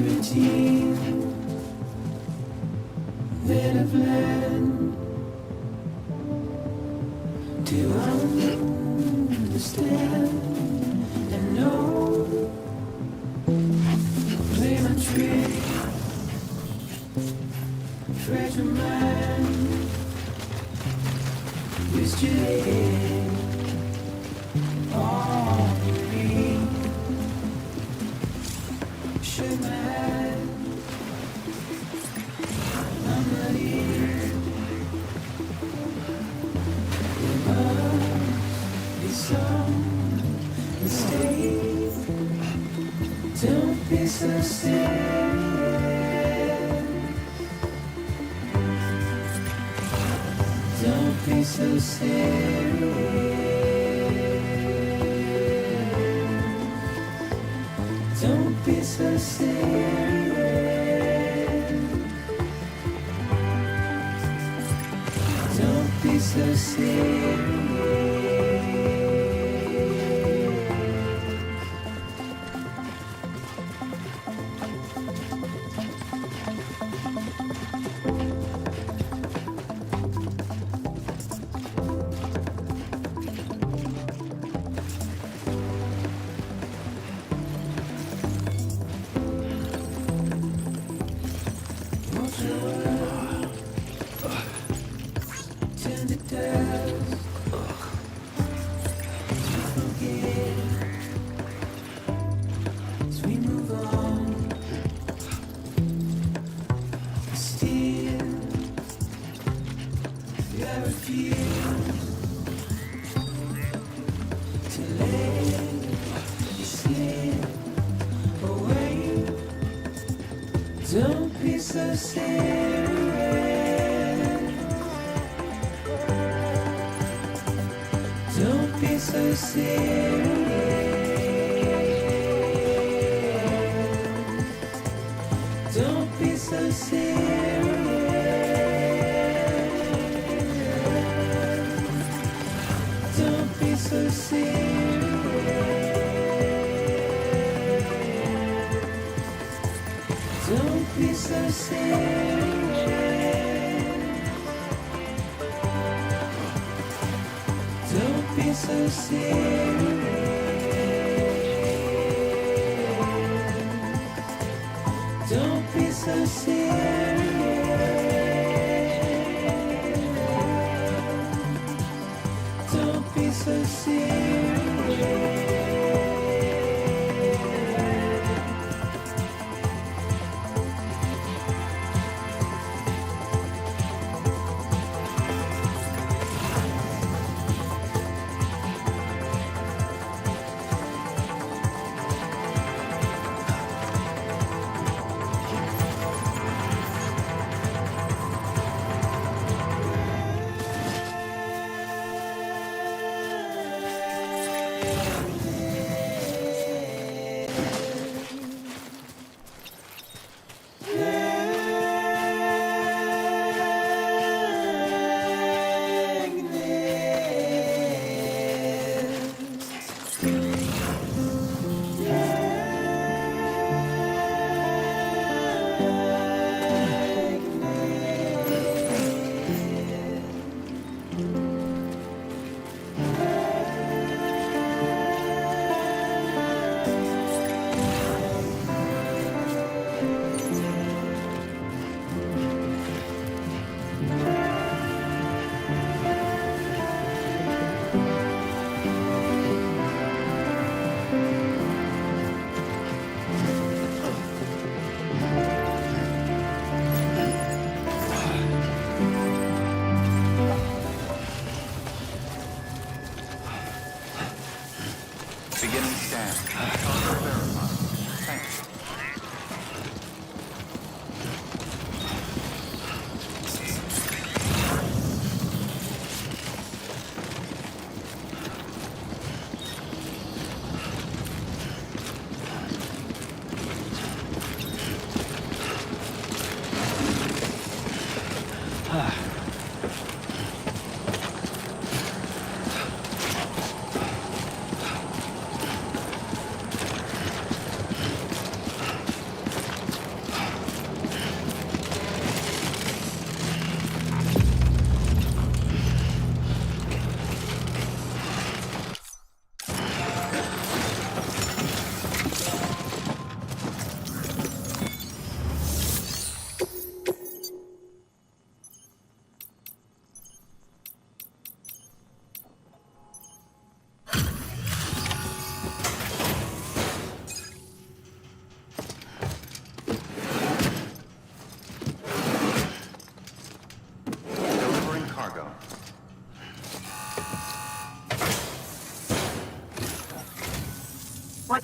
routine that I've learned to understand and know. Play my trick, treasure mind, yesterday on me. Shake my head, I'm not here. There must be some mistake. Don't be so serious. Don't be so serious. Don't be so serious. Don't be so serious. Turn to dust. Forget as we move on. Still, I refuse to let you slip away. Don't be so serious. Don't be so serious. Don't be so serious. Don't be so serious. Don't be so serious. Don't be so serious. Don't be so serious. Don't be so serious.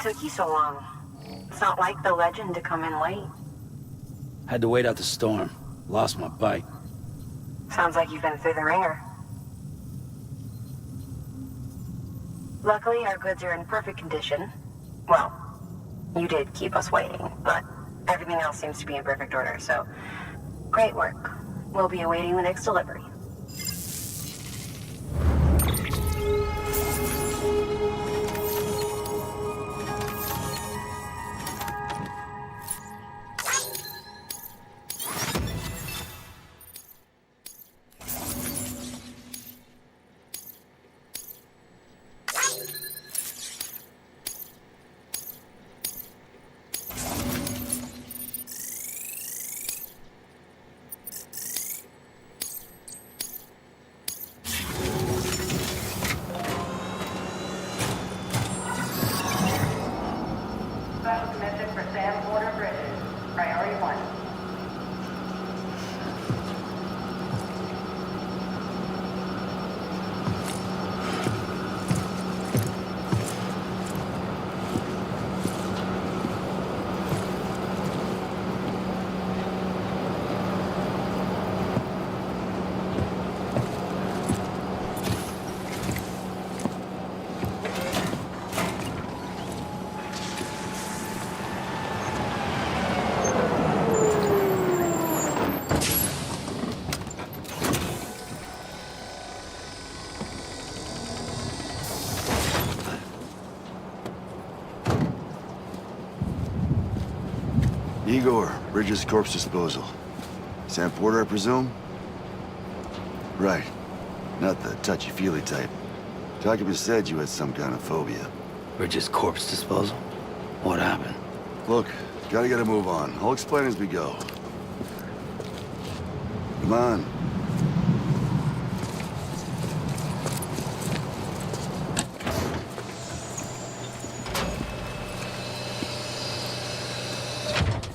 took you so long? It's not like the legend to come in late. Had to wait out the storm. Lost my bike. Sounds like you've been through the ringer. Luckily, our goods are in perfect condition. Well, you did keep us waiting, but everything else seems to be in perfect order, so great work. We'll be awaiting the next delivery. Special commission for Sam Porter Bridges. Priority 1. Igor, Bridges Corpse Disposal. Sam Porter, I presume? Right. Not the touchy-feely type. Document said you had some kind of phobia. Bridges corpse disposal? What happened? Look, gotta get a move on. I'll explain as we go. Come on.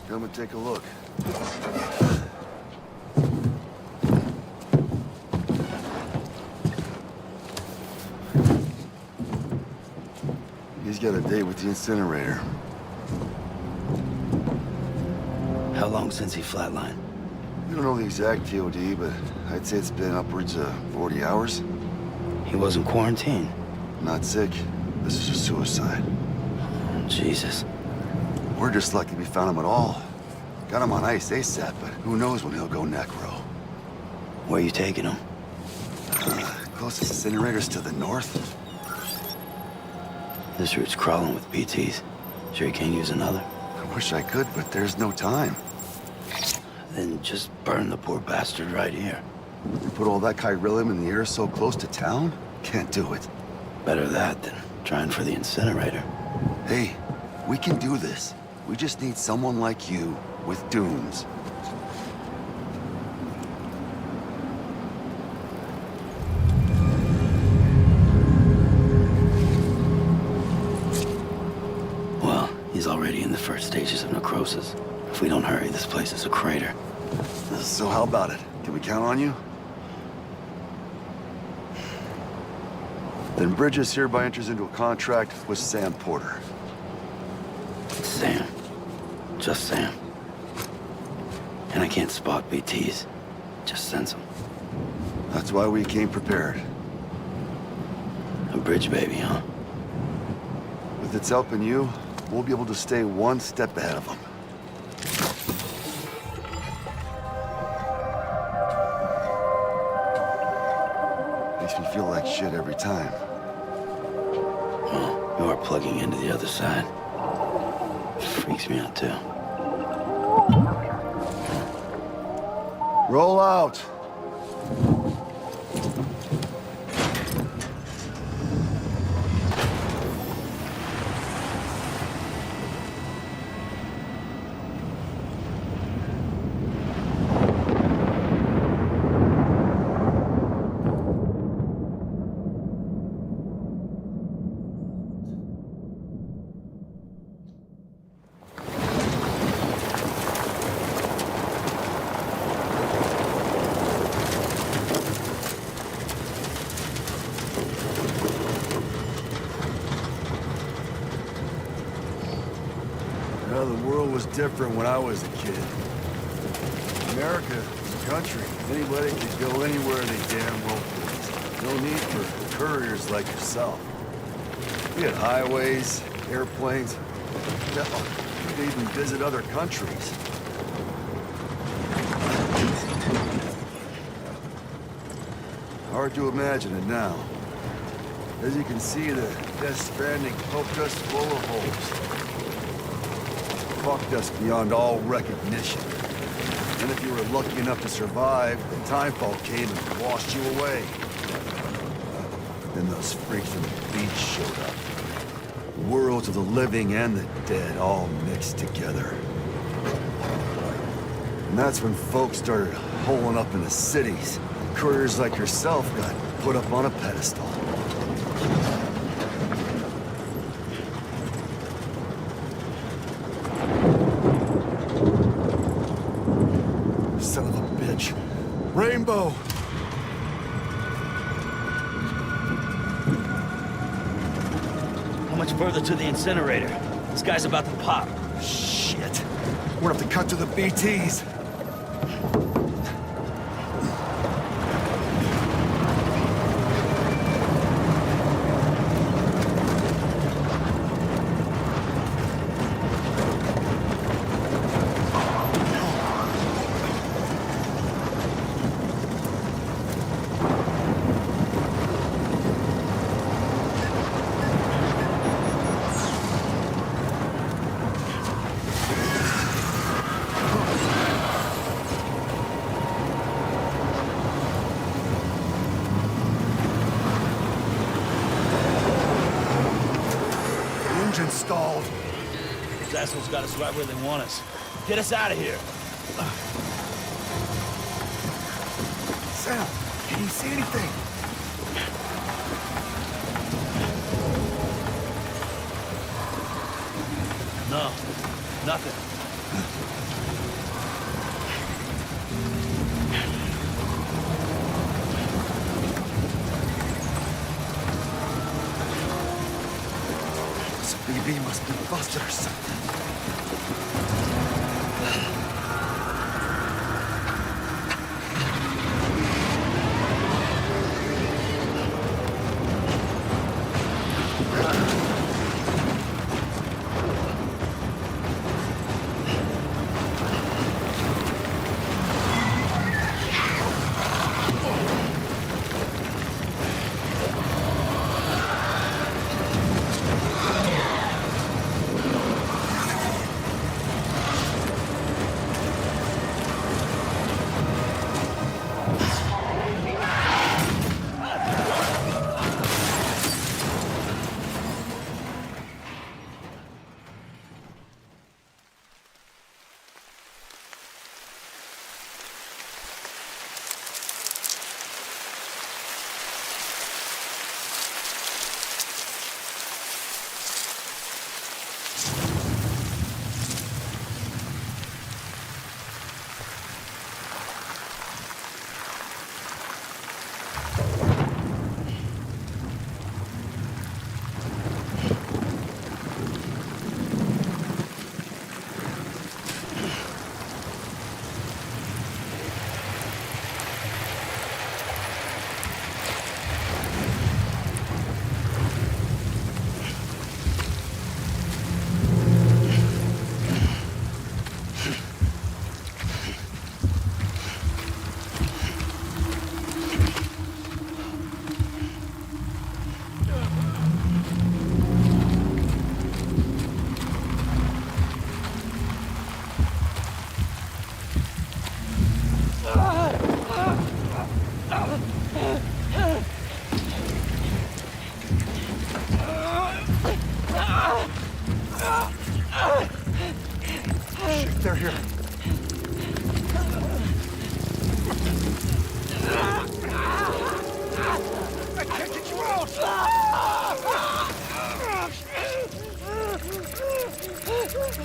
Come and take a look. He's got a date with the incinerator. How long since he flatlined? We don't know the exact TOD, but I'd say it's been upwards of 40 hours. He wasn't quarantined. Not sick. This is a suicide. Jesus. We're just lucky we found him at all. Got him on ice ASAP, but who knows when he'll go necro. Where you taking him? Closest incinerator's to the north. This route's crawling with BTs. Sure you can't use another? I wish I could, but there's no time. Then just burn the poor bastard right here. We put all that chiralium in the air so close to town? Can't do it. Better that than trying for the incinerator. Hey, we can do this. We just need someone like you with dunes. Well, he's already in the first stages of necrosis. If we don't hurry, this place is a crater. So how about it? Can we count on you? Then Bridges hereby enters into a contract with Sam Porter. Sam. Just Sam. And I can't spot BTs. Just sense them. That's why we came prepared. A bridge baby, huh? With its help in you, we'll be able to stay one step ahead of them. Makes me feel like shit every time. Well, you are plugging into the other side. Freaks me out, too. Roll out! different when I was a kid. America was a country. Anybody could go anywhere they damn well please. No need for couriers like yourself. We had highways, airplanes. Hell, we could even visit other countries. Hard to imagine it now. As you can see, the Death Stranding poked us full of holes. Fucked us beyond all recognition. And if you were lucky enough to survive, the timefall came and washed you away. Then those freaks from the beach showed up. Worlds of the living and the dead all mixed together. And that's when folks started holing up in the cities. Couriers like yourself got put up on a pedestal. Son of a bitch. Rainbow! How much further to the incinerator? This guy's about to pop. Shit. We're gonna have to cut to the BTs. Engine stalled. These assholes got us right where they want us. Get us out of here. Sam, can you see anything? No, nothing. This BB must be busted or something. Shit, they're here. I can't get you out!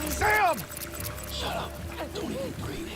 Sam! Shut up. Don't even breathe.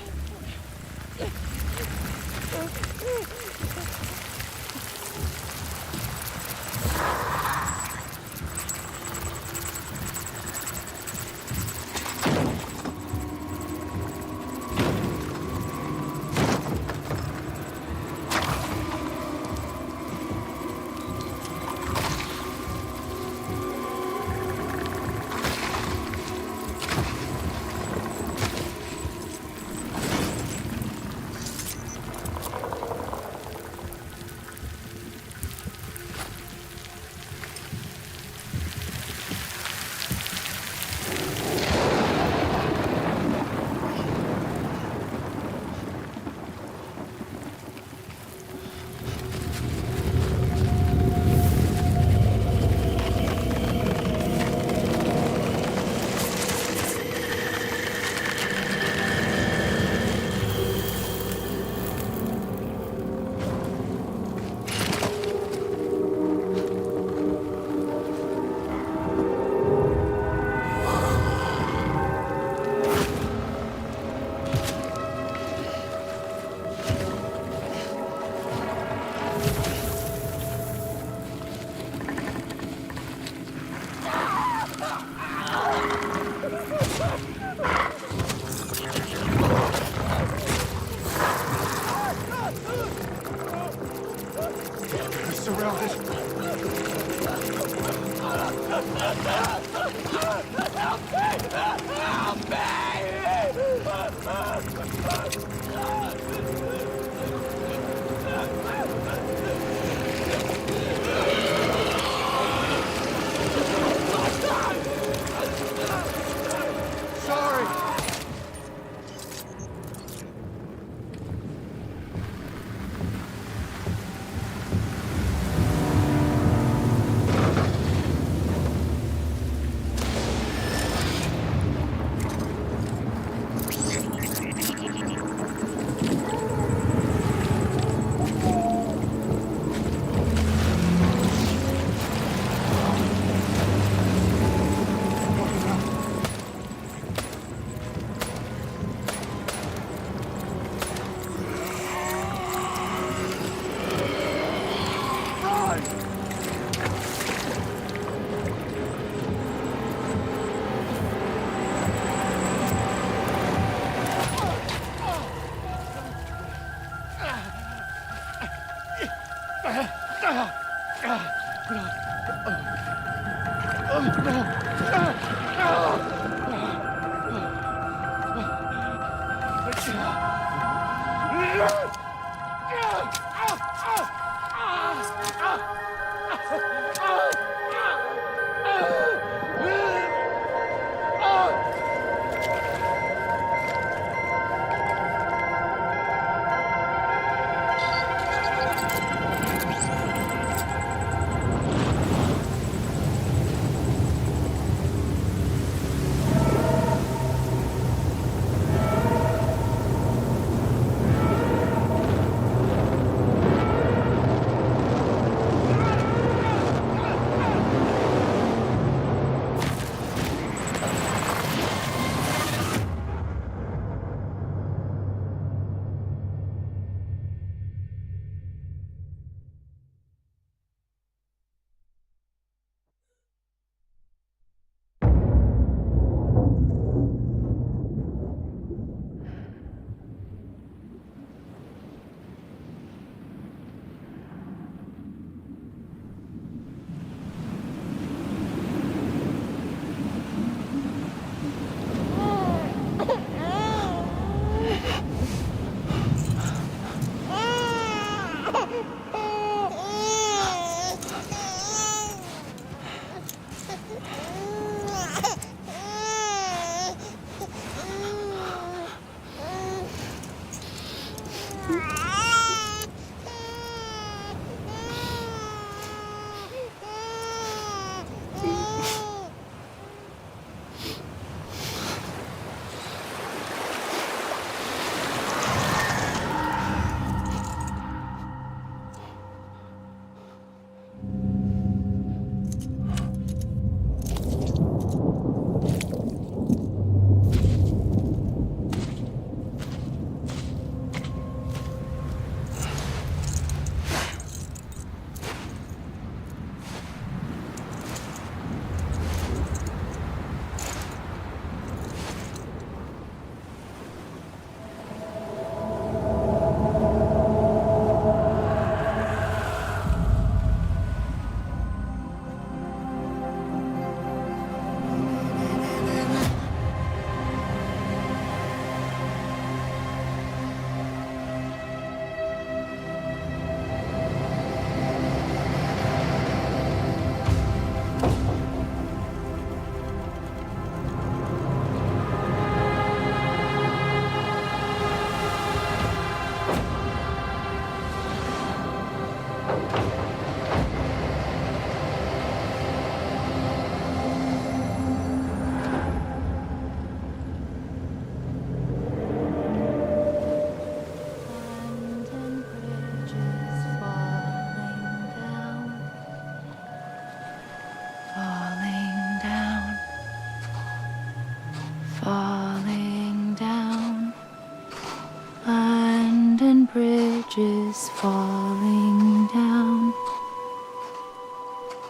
bridges falling down,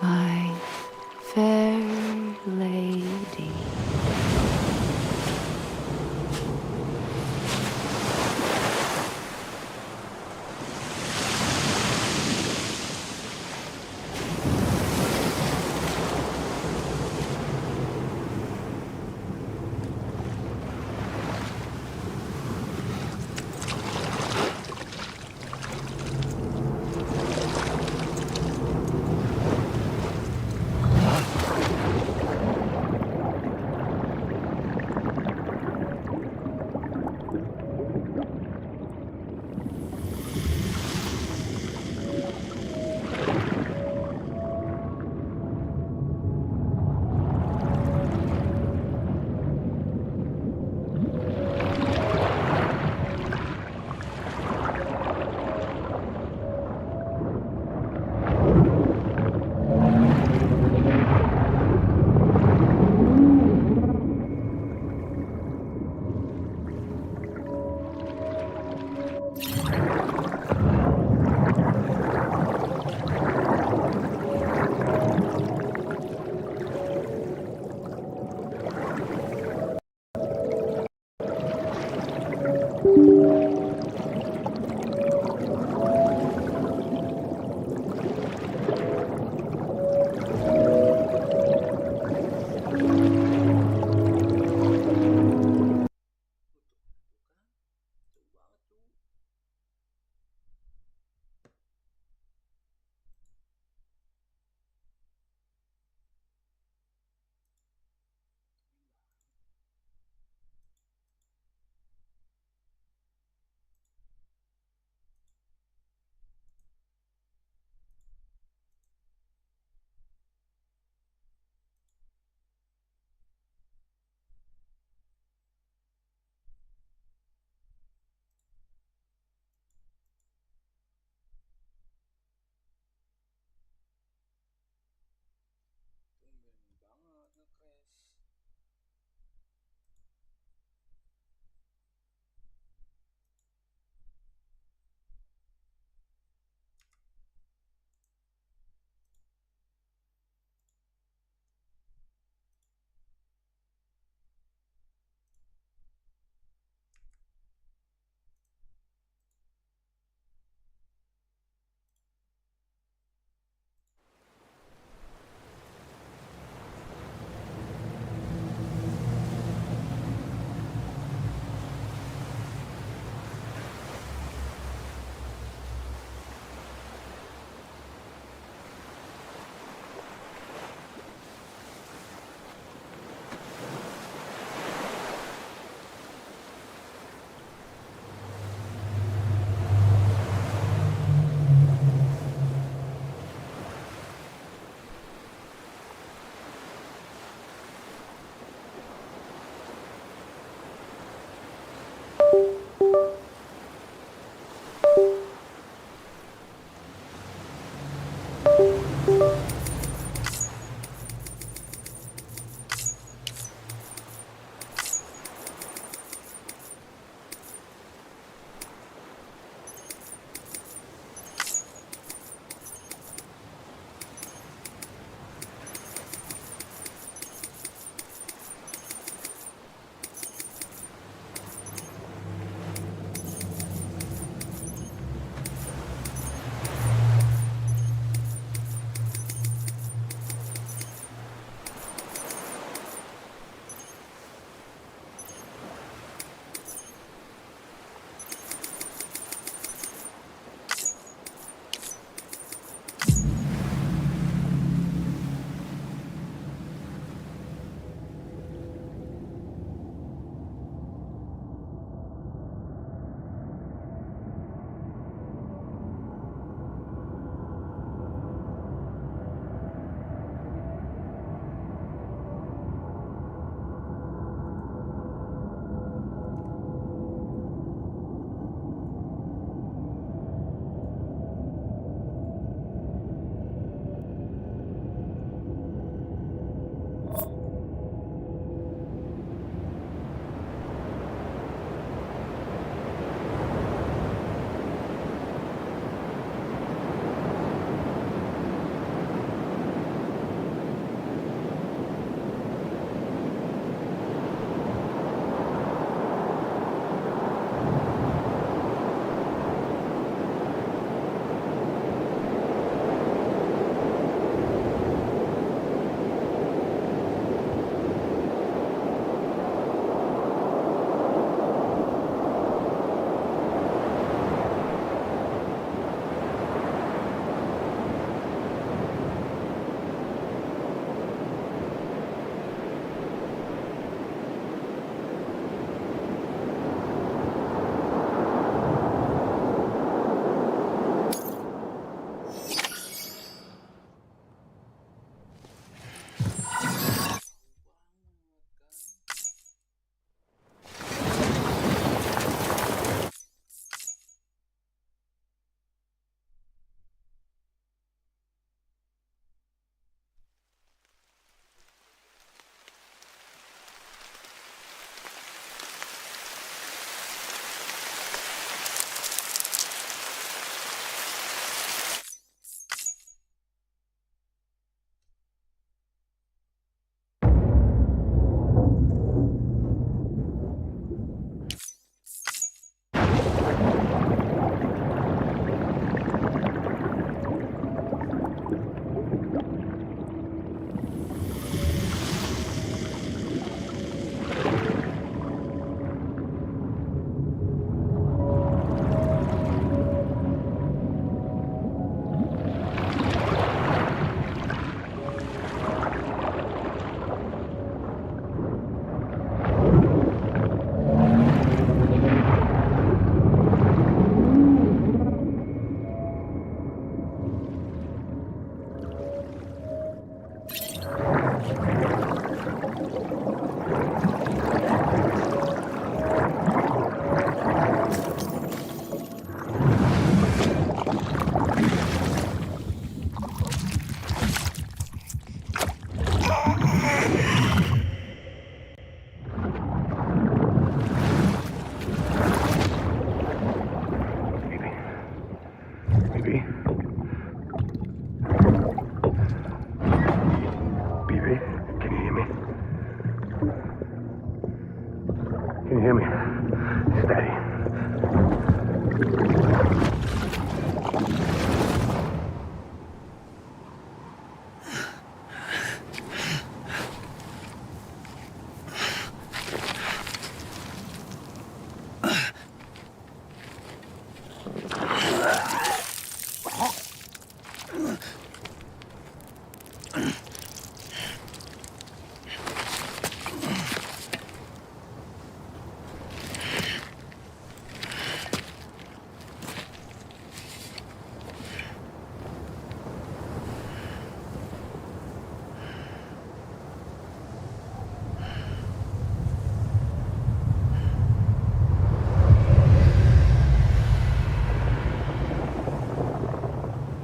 my fair lady.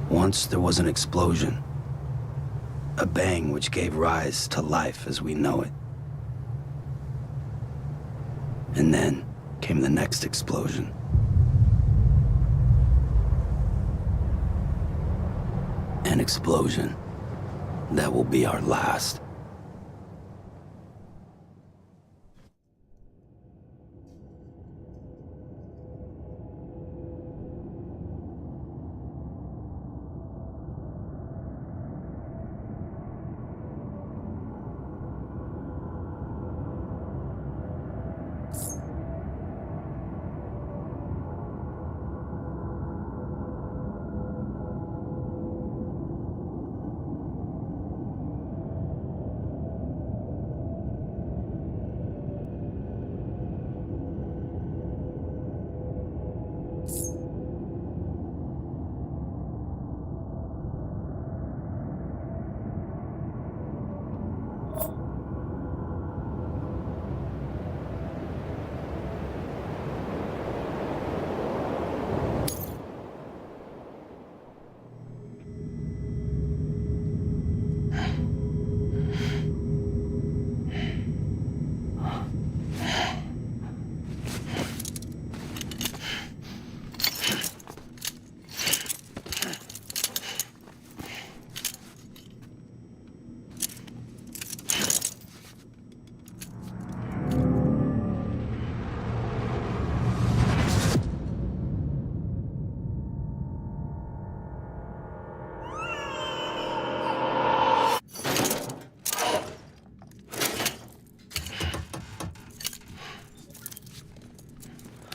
Once there was an explosion. A bang which gave rise to life as we know it. And then came the next explosion. An explosion that will be our last.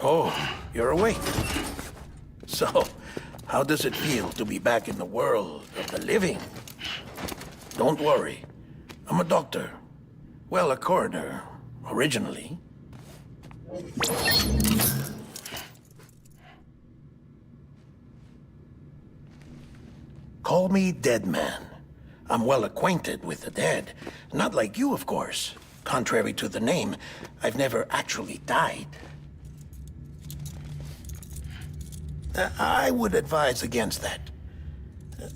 Oh, you're awake. So, how does it feel to be back in the world of the living? Don't worry. I'm a doctor. Well, a coroner, originally. Call me Dead Man. I'm well acquainted with the dead. Not like you, of course. Contrary to the name, I've never actually died. I would advise against that.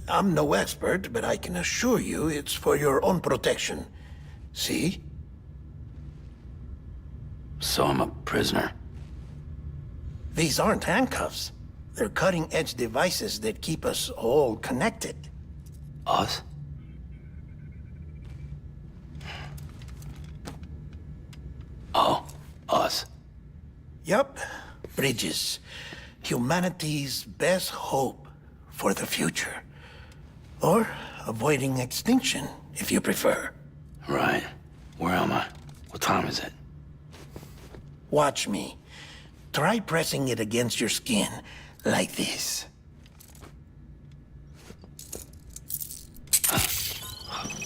I'm no expert, but I can assure you it's for your own protection. See? So I'm a prisoner. These aren't handcuffs. They're cutting-edge devices that keep us all connected. Us? Oh, us. Yup. Bridges. Humanity's best hope for the future. Or avoiding extinction, if you prefer. Right. Where am I? What time is it? Watch me. Try pressing it against your skin, like this.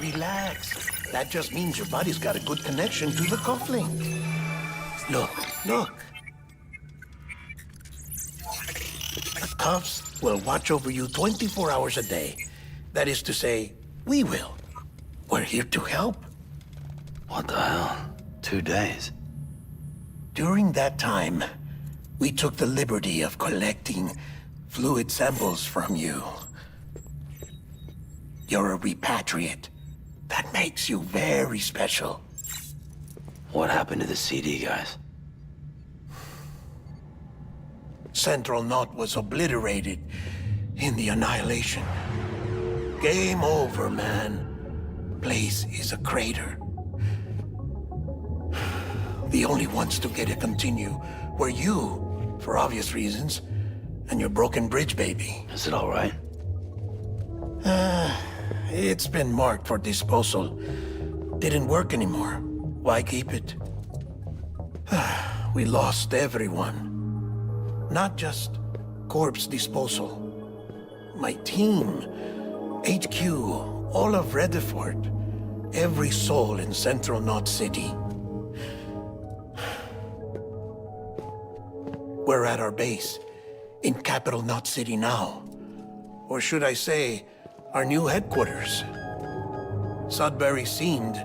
Relax. That just means your body's got a good connection to the cufflink. Look, look. The cuffs will watch over you 24 hours a day. That is to say, we will. We're here to help. What the hell? 2 days? During that time, we took the liberty of collecting fluid samples from you. You're a repatriate. That makes you very special. What happened to the CD guys? Central Knot was obliterated in the annihilation. Game over, man. Place is a crater. The only ones to get to continue were you, for obvious reasons, and your broken bridge baby. Is it all right? It's been marked for disposal. Didn't work anymore. Why keep it? We lost everyone. Not just corpse disposal. My team, HQ, all of Redefort, every soul in Central Knot City. We're at our base, in capital Knot City now. Or should I say, our new headquarters. Sudbury seemed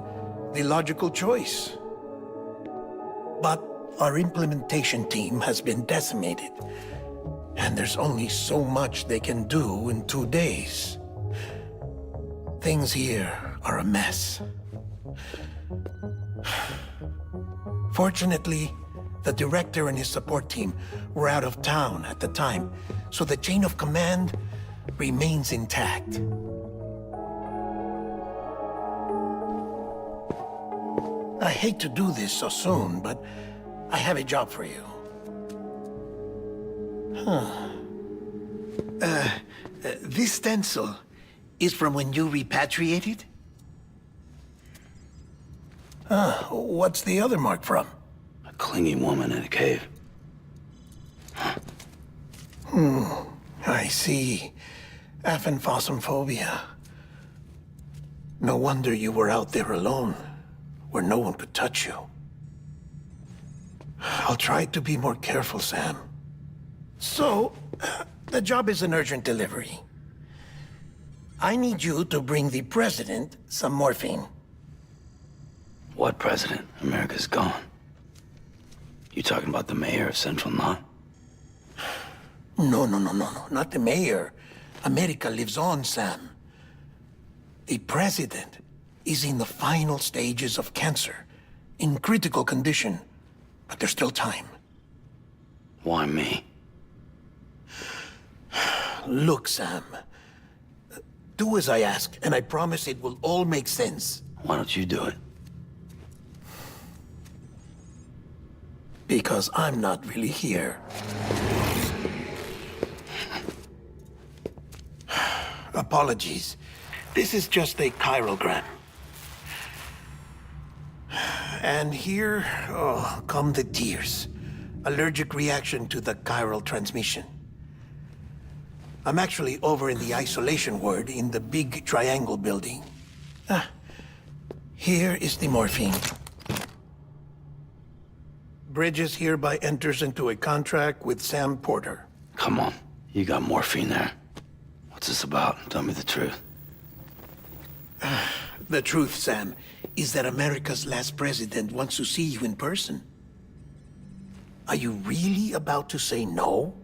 the logical choice. But our implementation team has been decimated, and there's only so much they can do in 2 days. Things here are a mess. Fortunately, the director and his support team were out of town at the time, so the chain of command remains intact. I hate to do this so soon, but I have a job for you. This stencil is from when you repatriated? What's the other mark from? A clingy woman in a cave. I see. Aphenphosmphobia. No wonder you were out there alone, where no one could touch you. I'll try to be more careful, Sam. So, the job is an urgent delivery. I need you to bring the president some morphine. What president? America's gone. You talking about the mayor of Central Knot? No, not the mayor. America lives on, Sam. The president is in the final stages of cancer, in critical condition, but there's still time. Why me? Look, Sam. Do as I ask, and I promise it will all make sense. Why don't you do it? Because I'm not really here. Apologies. This is just a chiralgram. And here, come the tears. Allergic reaction to the chiral transmission. I'm actually over in the isolation ward in the big triangle building. Here is the morphine. Bridges hereby enters into a contract with Sam Porter. Come on. You got morphine there. What's this about? Tell me the truth. The truth, Sam, is that America's last president wants to see you in person. Are you really about to say no?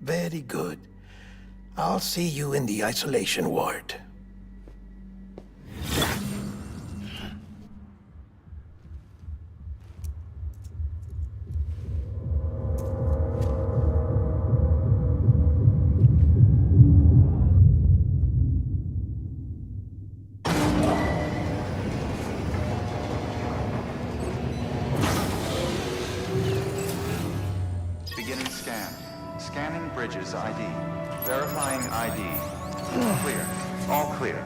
Very good. I'll see you in the isolation ward. Beginning scan. Scanning Bridges ID. Verifying ID. Clear. All clear.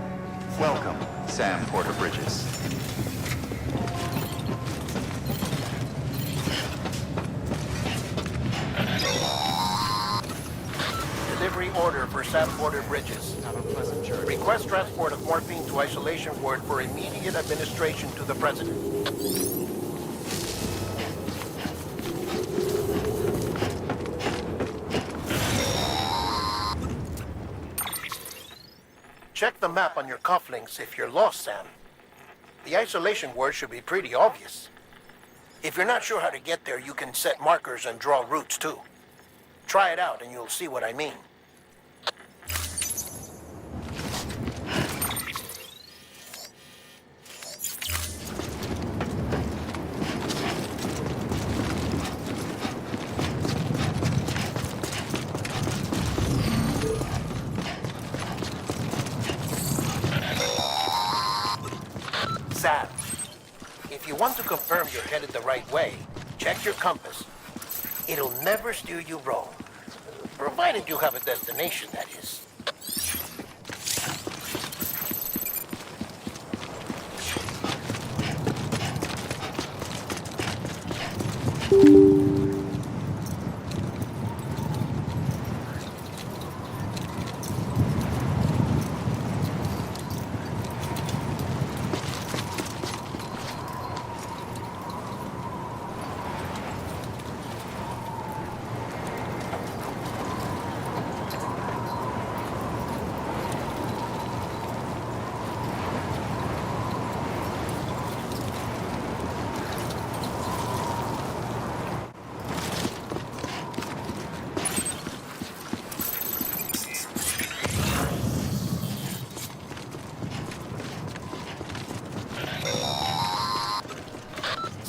Welcome, Sam Porter Bridges. Delivery order for Sam Porter Bridges. Have a pleasant journey. Request transport of morphine to isolation ward for immediate administration to the president. Check the map on your cufflinks if you're lost, Sam. The isolation word should be pretty obvious. If you're not sure how to get there, you can set markers and draw routes too. Try it out and you'll see what I mean. you want to confirm you're headed the right way, check your compass. It'll never steer you wrong. Provided you have a destination, that is.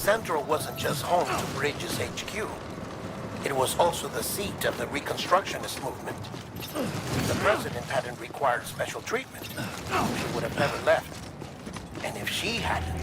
Central wasn't just home to Bridges HQ. It was also the seat of the Reconstructionist movement. If the president hadn't required special treatment, she would have never left. And if she hadn't...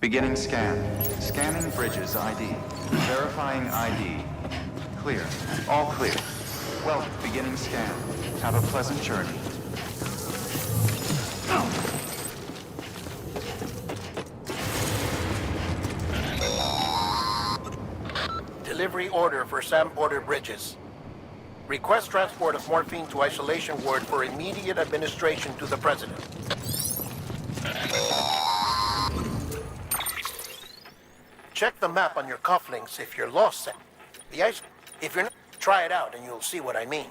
Beginning scan. Scanning bridges ID. Verifying ID. Clear. All clear. Well, beginning scan. Have a pleasant journey. Delivery order for Sam Porter Bridges. Request transport of morphine to isolation ward for immediate administration to the President. Check the map on your cufflinks if you're lost, Sam. If you're not, try it out and you'll see what I mean.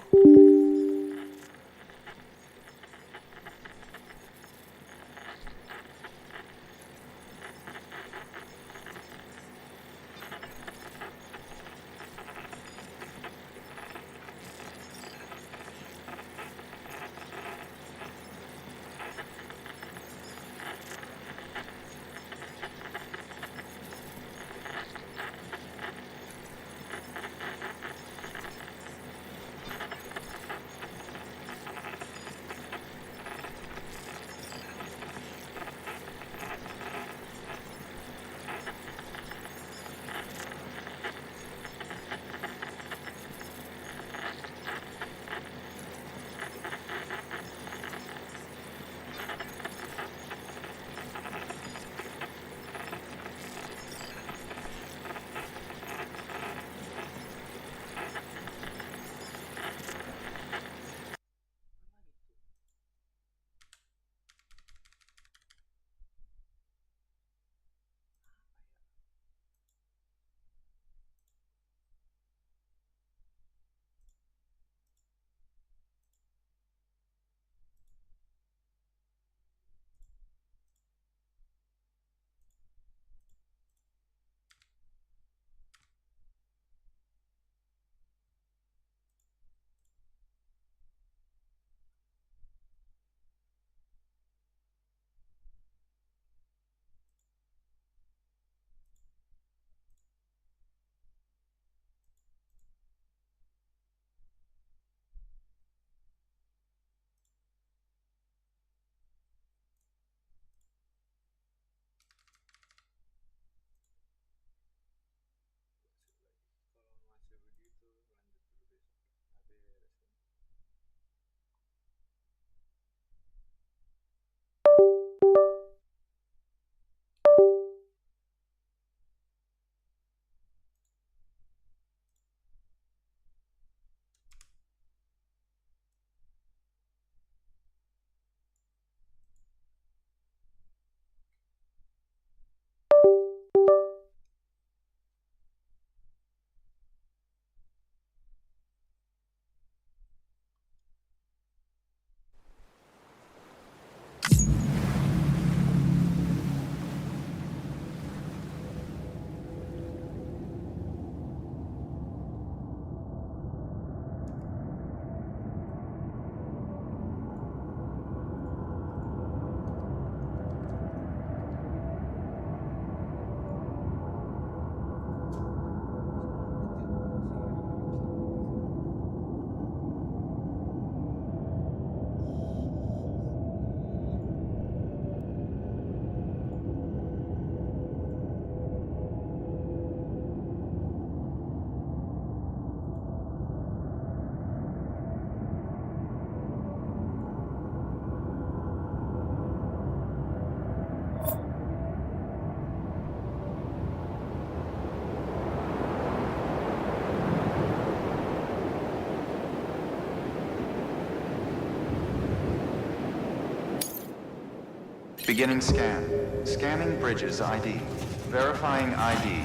Beginning scan. Scanning bridges ID. Verifying ID.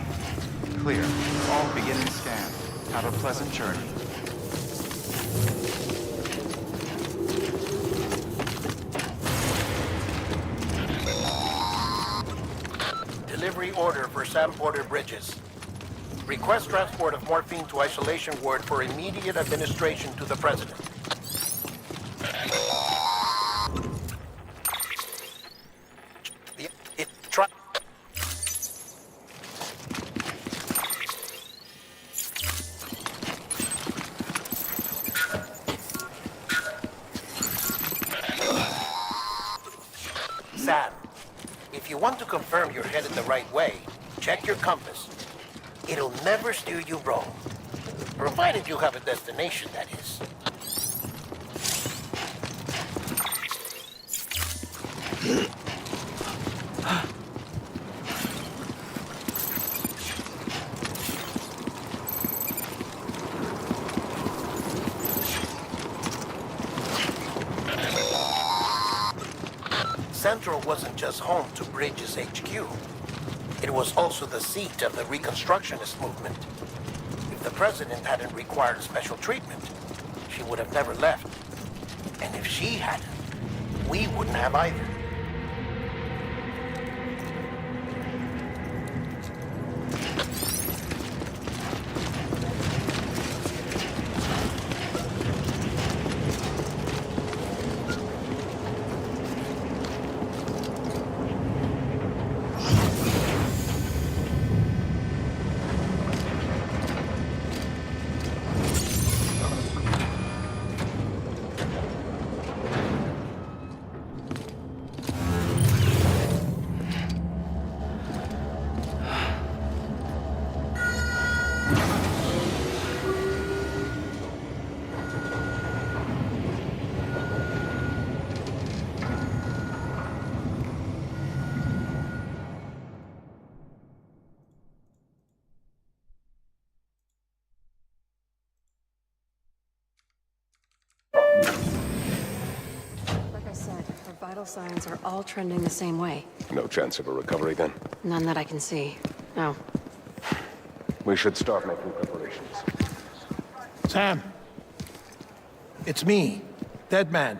Clear. All beginning scan. Have a pleasant journey. Delivery order for Sam Porter Bridges. Request transport of morphine to isolation ward for immediate administration to the President. Sam, if you want to confirm you're headed the right way, check your compass. It'll never steer you wrong. Provided you have a destination, that is. Central wasn't just home to Bridges HQ. It was also the seat of the Reconstructionist movement. If the president hadn't required special treatment, she would have never left. And if she hadn't, we wouldn't have either. Like I said, her vital signs are all trending the same way. No chance of a recovery then? None that I can see. No. We should start making preparations. Sam. It's me, Dead Man.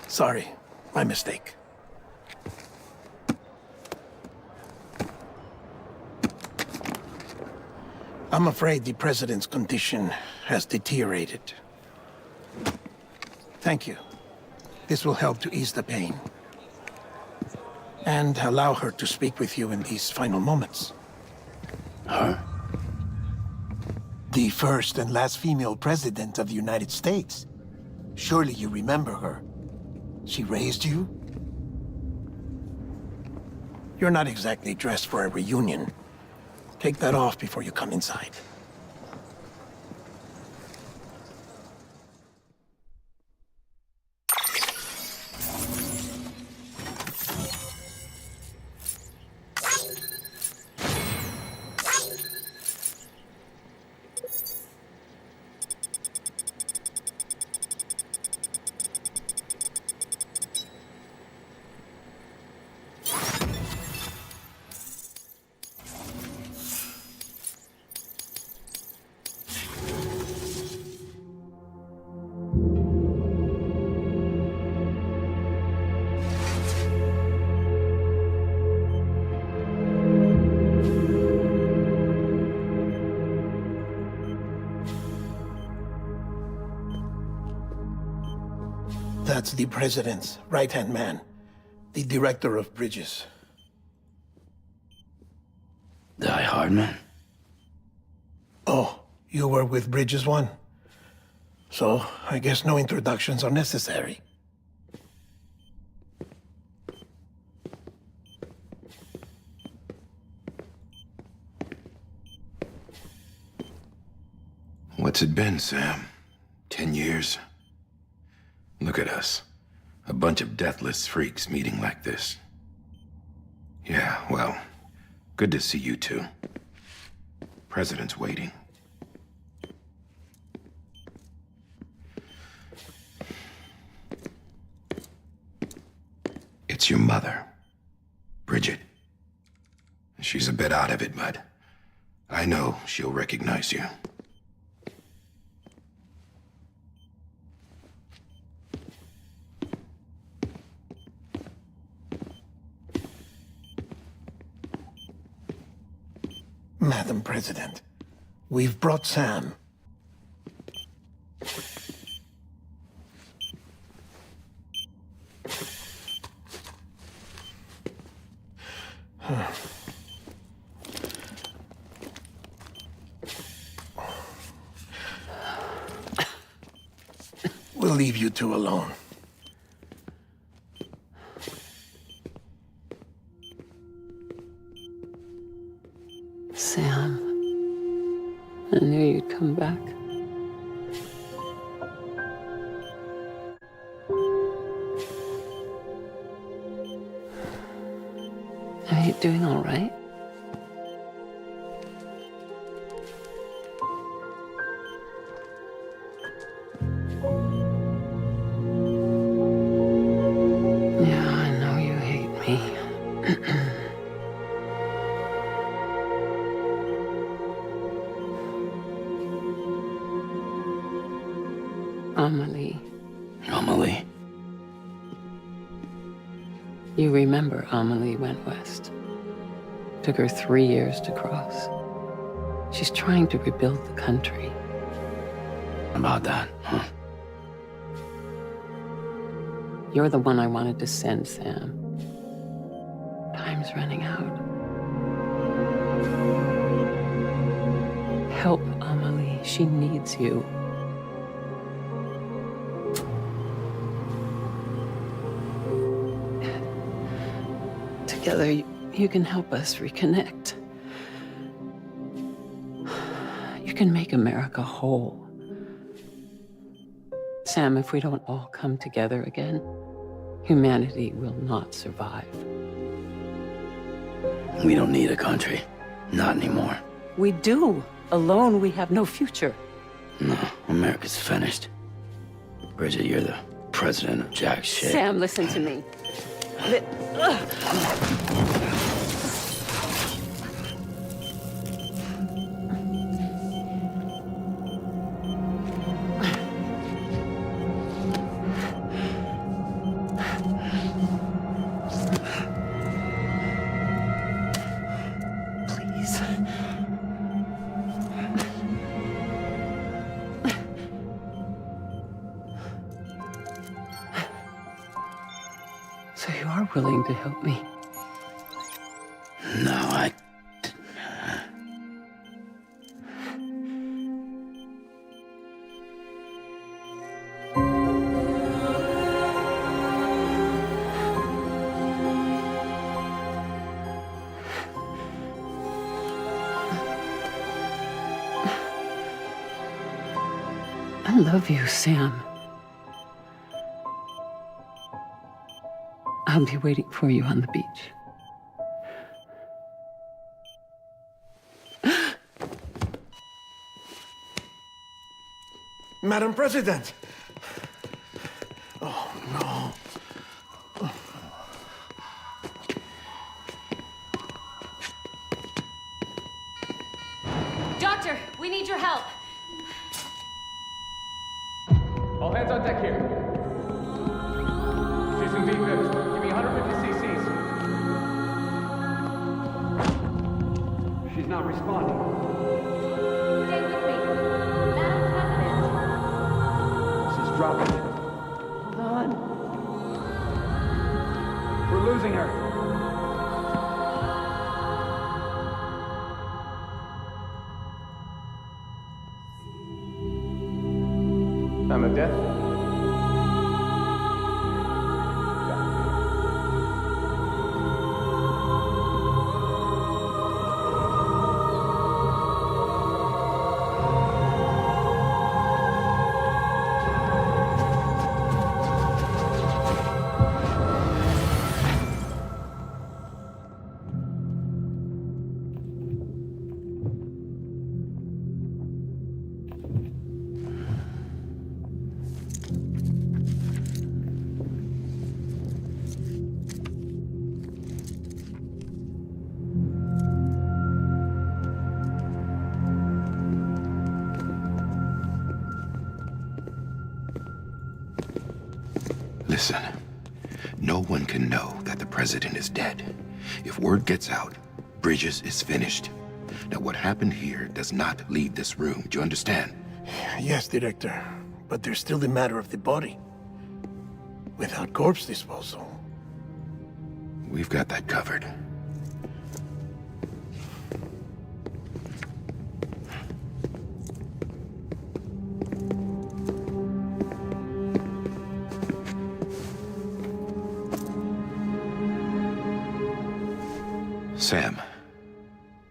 Sorry, my mistake. I'm afraid the president's condition has deteriorated. Thank you. This will help to ease the pain. And allow her to speak with you in these final moments. Her? The first and last female president of the United States. Surely you remember her. She raised you? You're not exactly dressed for a reunion. Take that off before you come inside. That's the president's right-hand man, the director of bridges. Die Hardman? Oh, you were with Bridges 1? So, I guess no introductions are necessary. What's it been, Sam? 10 years? Look at us. A bunch of deathless freaks meeting like this. Yeah, well, good to see you two. President's waiting. It's your mother, Bridget. She's a bit out of it, but I know she'll recognize you. Madam President, we've brought Sam. We'll leave you two alone. I knew you'd come back. Are you doing all right? Yeah, I know you hate me. Amelie. Amelie? You remember Amelie went west. Took her 3 years to cross. She's trying to rebuild the country. About that, huh? You're the one I wanted to send, Sam. Time's running out. Help Amelie. She needs you. Together, you can help us reconnect. You can make America whole. Sam, if we don't all come together again, humanity will not survive. We don't need a country. Not anymore. We do. Alone, we have no future. No, America's finished. Bridget, you're the president of jack shit. Sam, listen to me. Please. So you are willing to help me? No, I... I love you, Sam. I'll be waiting for you on the beach. Madam President! Oh, no. Doctor, we need your help. All hands on deck here. She's in deep ribs. Give me 150 cc's. She's not responding. Stay with me. Madam President. She's dropping. Hold on. We're losing her. Time of death? Listen, no one can know that the president is dead. If word gets out, Bridges is finished. Now, what happened here does not leave this room. Do you understand? Yes, Director. But there's still the matter of the body. Without corpse disposal. We've got that covered. Sam,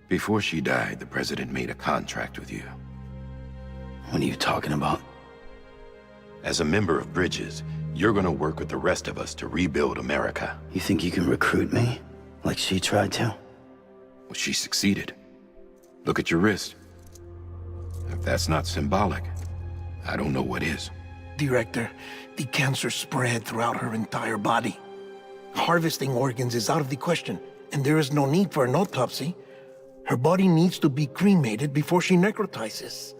before she died, the president made a contract with you. What are you talking about? As a member of Bridges, you're gonna work with the rest of us to rebuild America. You think you can recruit me? Like she tried to? Well, she succeeded. Look at your wrist. If that's not symbolic, I don't know what is. Director, the cancer spread throughout her entire body. Harvesting organs is out of the question, and there is no need for an autopsy. Her body needs to be cremated before she necrotizes.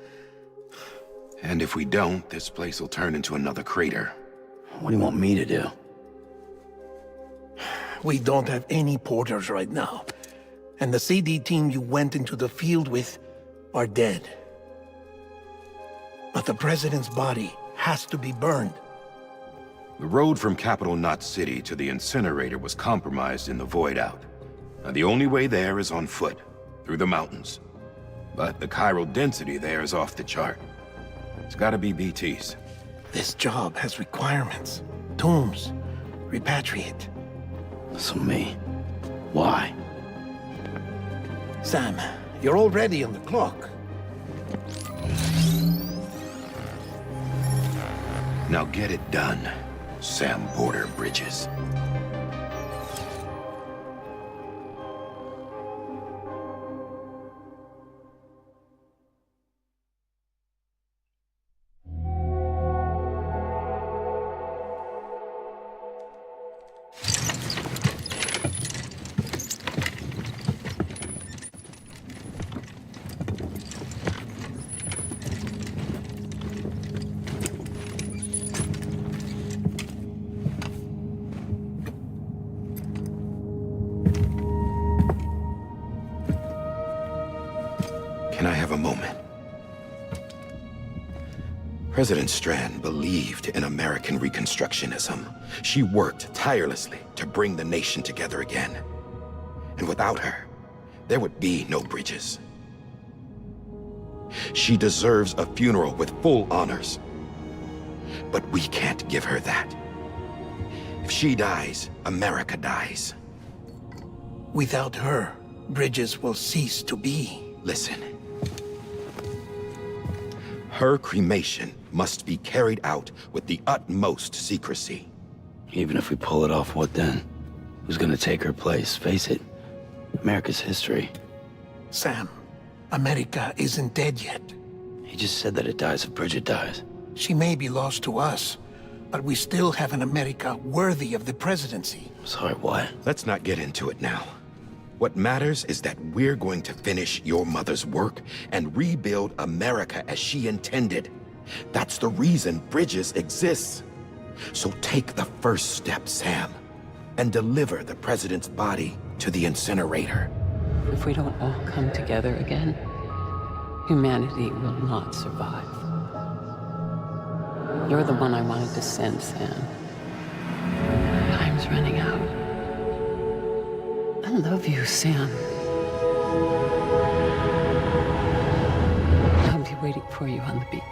And if we don't, this place will turn into another crater. What do you want me to do? We don't have any porters right now. And the CD team you went into the field with are dead. But the president's body has to be burned. The road from Capital Knot City to the incinerator was compromised in the void out. Now, the only way there is on foot, through the mountains. But the chiral density there is off the chart. It's gotta be BTs. This job has requirements. Tombs. Repatriate. So me. Why? Sam, you're already on the clock. Now get it done, Sam Porter Bridges. Can I have a moment? President Strand believed in American Reconstructionism. She worked tirelessly to bring the nation together again. And without her, there would be no Bridges. She deserves a funeral with full honors. But we can't give her that. If she dies, America dies. Without her, Bridges will cease to be. Listen. Her cremation must be carried out with the utmost secrecy. Even if we pull it off, what then? Who's gonna take her place? Face it, America's history. Sam, America isn't dead yet. He just said that it dies if Bridget dies. She may be lost to us, but we still have an America worthy of the presidency. Sorry, what? Let's not get into it now. What matters is that we're going to finish your mother's work and rebuild America as she intended. That's the reason Bridges exists. So take the first step, Sam, and deliver the president's body to the incinerator. If we don't all come together again, humanity will not survive. You're the one I wanted to send, Sam. Time's running out. I love you, Sam. I'll be waiting for you on the beach.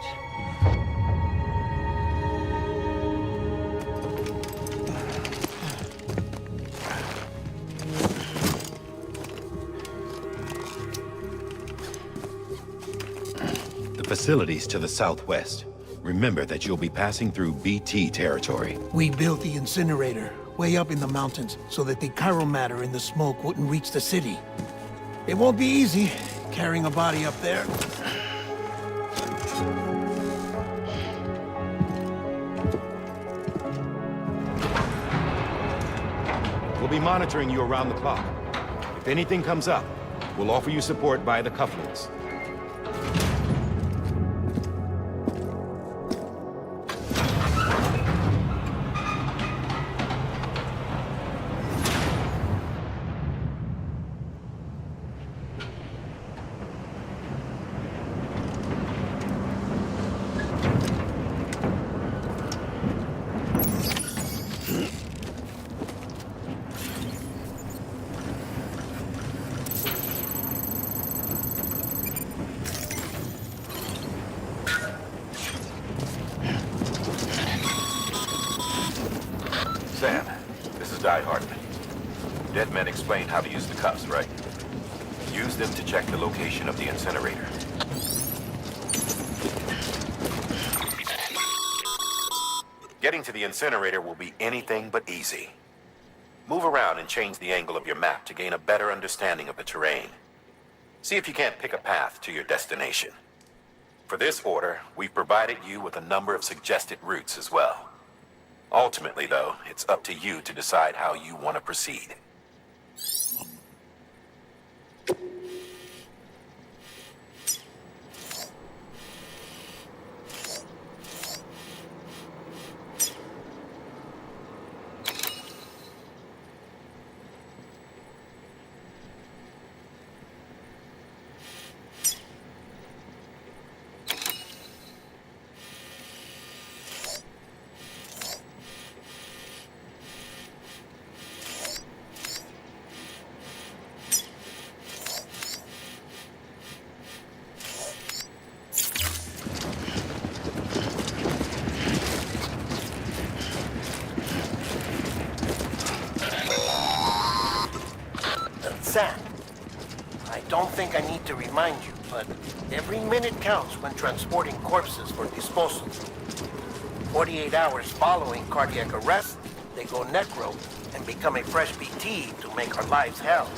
The facilities to the southwest. Remember that you'll be passing through BT territory. We built the incinerator way up in the mountains so that the chiral matter in the smoke wouldn't reach the city. It won't be easy carrying a body up there. We'll be monitoring you around the clock. If anything comes up, we'll offer you support via the cufflinks. Sam, this is Die Hartman. Dead men explained how to use the cuffs, right? Use them to check the location of the incinerator. Getting to the incinerator will be anything but easy. Move around and change the angle of your map to gain a better understanding of the terrain. See if you can't pick a path to your destination. For this order, we've provided you with a number of suggested routes as well. Ultimately, though, it's up to you to decide how you want to proceed. Sam, I don't think I need to remind you, but every minute counts when transporting corpses for disposal. 48 hours following cardiac arrest, they go necro and become a fresh BT to make our lives hell.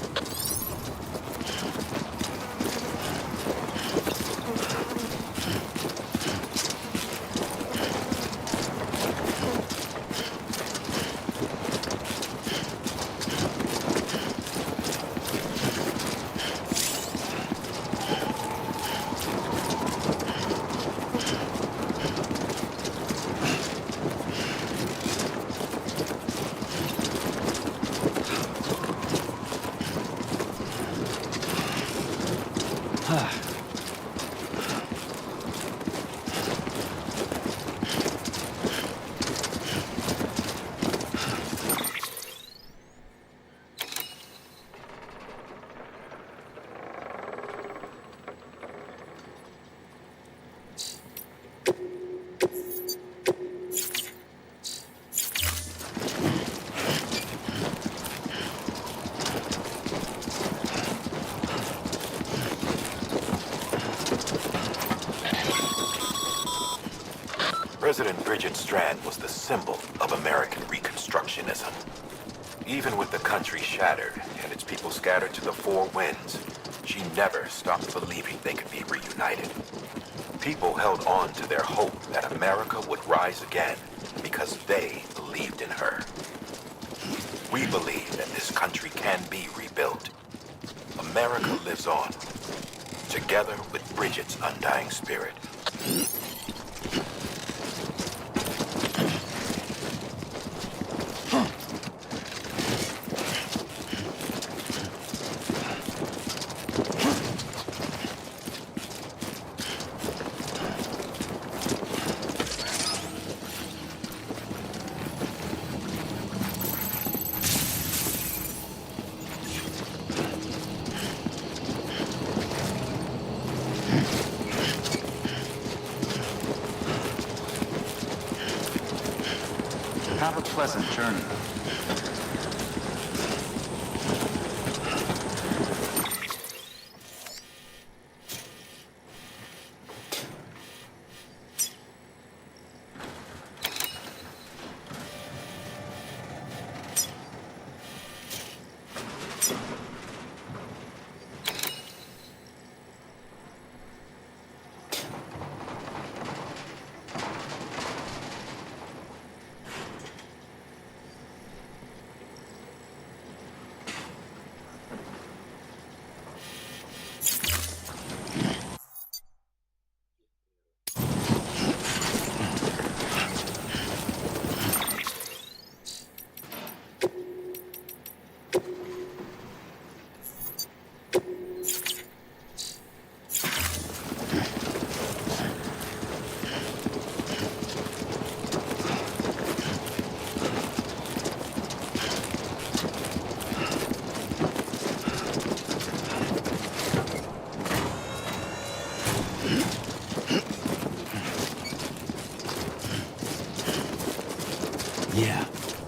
President Bridget Strand was the symbol of American Reconstructionism. Even with the country shattered and its people scattered to the four winds, she never stopped believing they could be reunited. People held on to their hope that America would rise again because they believed in her. We believe that this country can be rebuilt. America lives on, together with Bridget's undying spirit. Have a pleasant journey.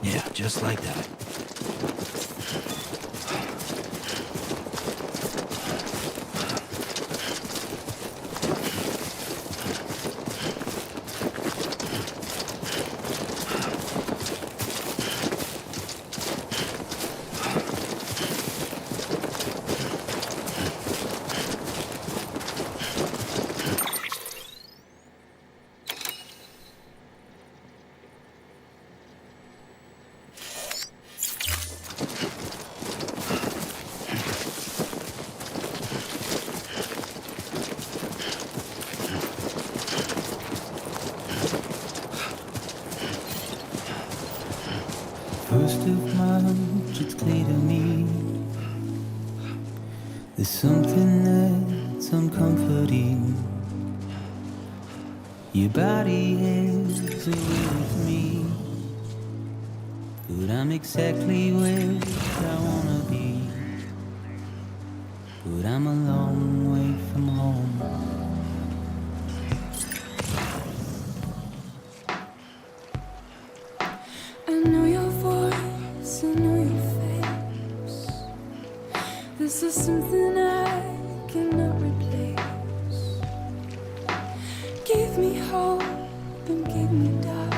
Yeah, just like that. it's clear to me. There's something that's uncomforting. Your body is away with me, but I'm exactly where I wanna be. But I'm a long way from home. I know your voice, I know your face. This is something I cannot replace. Give me hope and give me doubt.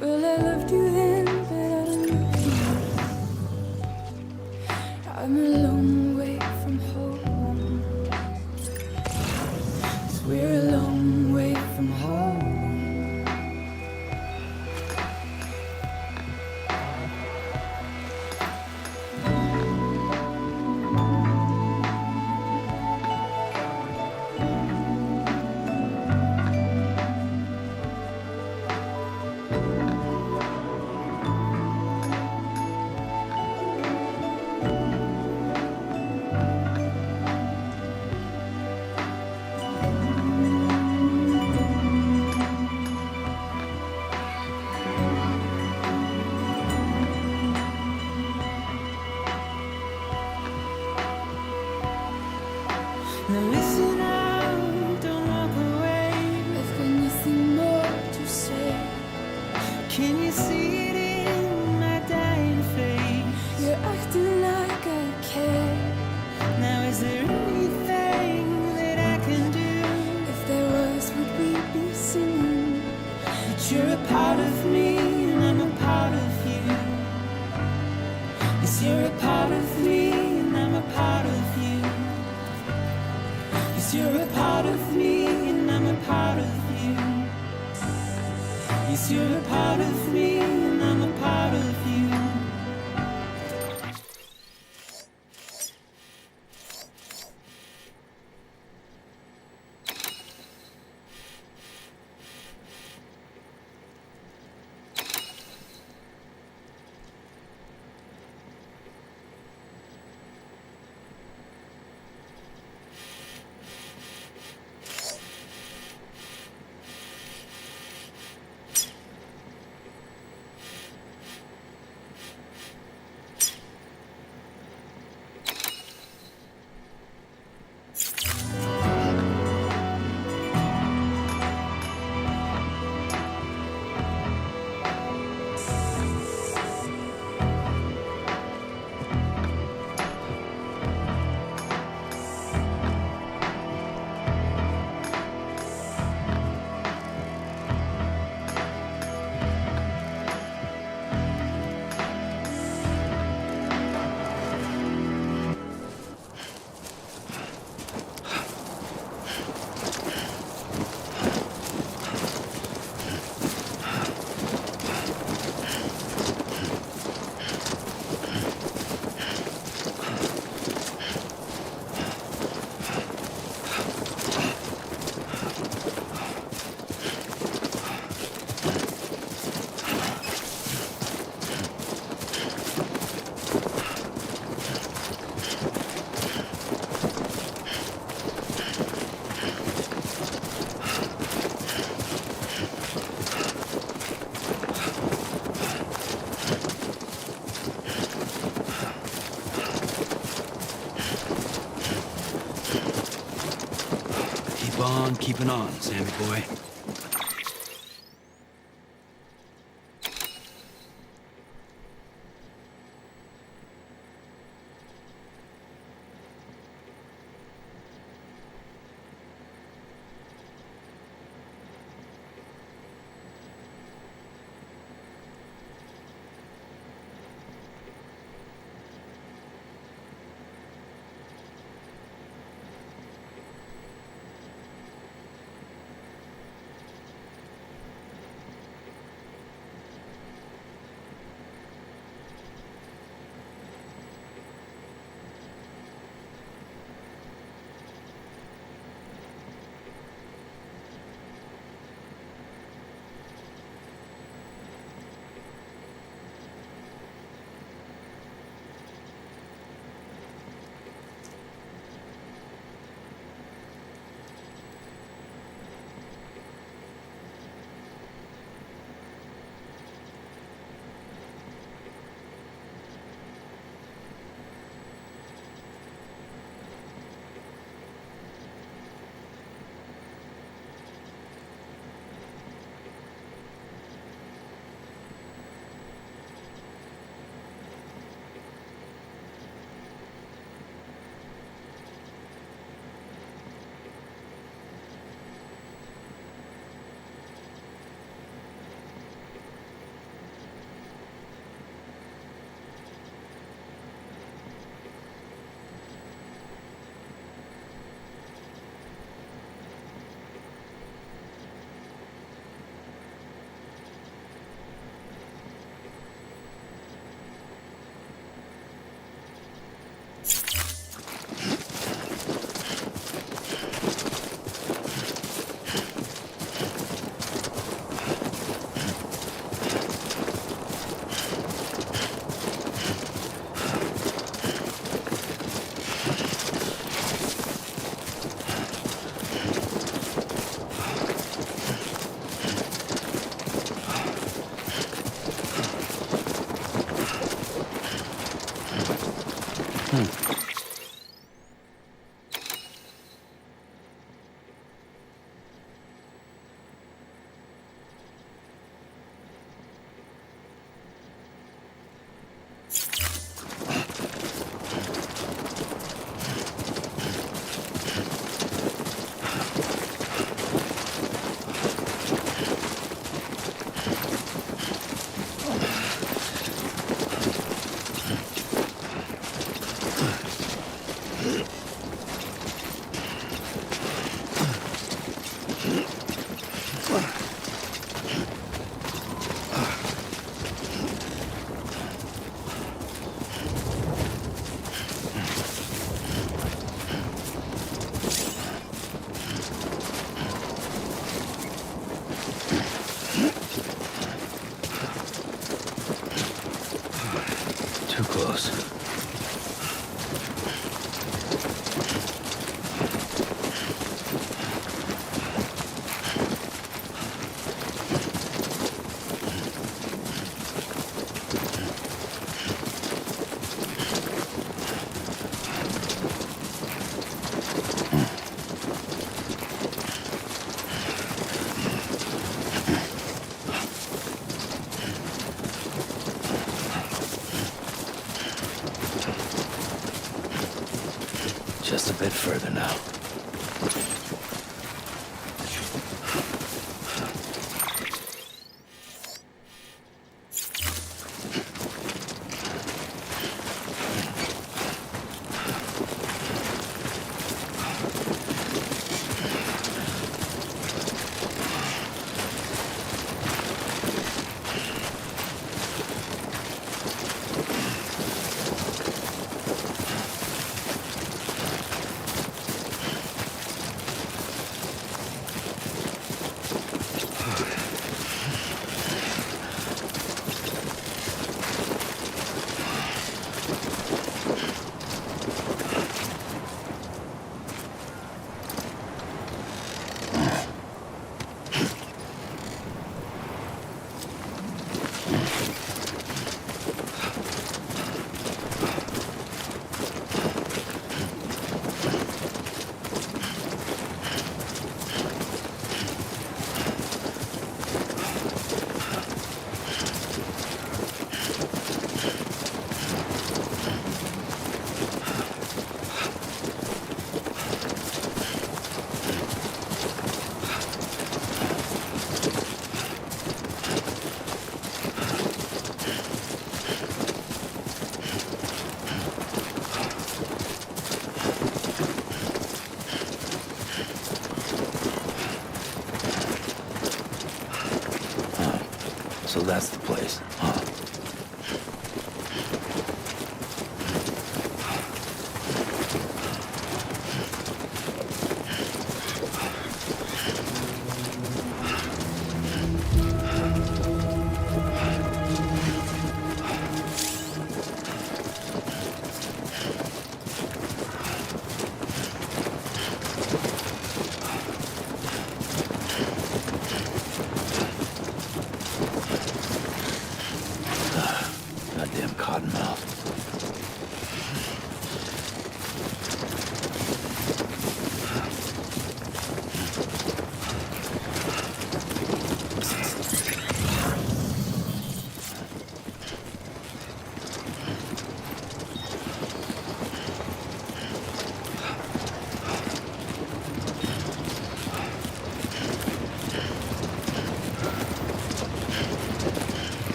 Well, I loved you then, but I don't love you now. I'm a long way from home. 'Cause we're a long way from home. Now listen out, don't walk away. I've got nothing more to say. Can you see it in my dying face? You're acting like I care. Now is there anything that I can do? If there was, would we be singing? That you're a part of me and I'm a part of you. Yes, you're a part of me and I'm a part of you. Yes, you're a part of me and I'm a part of you. Yes, you're a part of me and I'm a part of you. Keep on keeping on, Sammy boy. close. Just a bit further now. So that's the place, huh? Goddamn cottonmouth.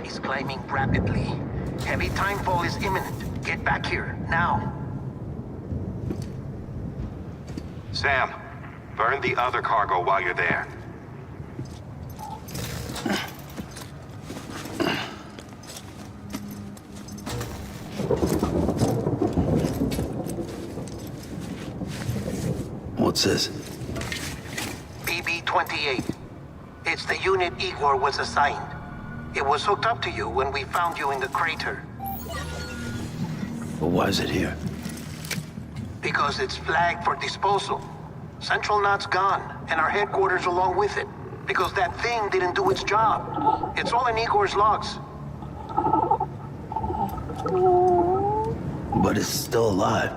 Is climbing rapidly. Heavy timefall is imminent. Get back here, now. Sam, burn the other cargo while you're there. What's this? BB-28. It's the unit Igor was assigned. It was hooked up to you when we found you in the crater. But why is it here? Because it's flagged for disposal. Central Knot's gone, and our headquarters along with it. Because that thing didn't do its job. It's all in Igor's logs. But it's still alive.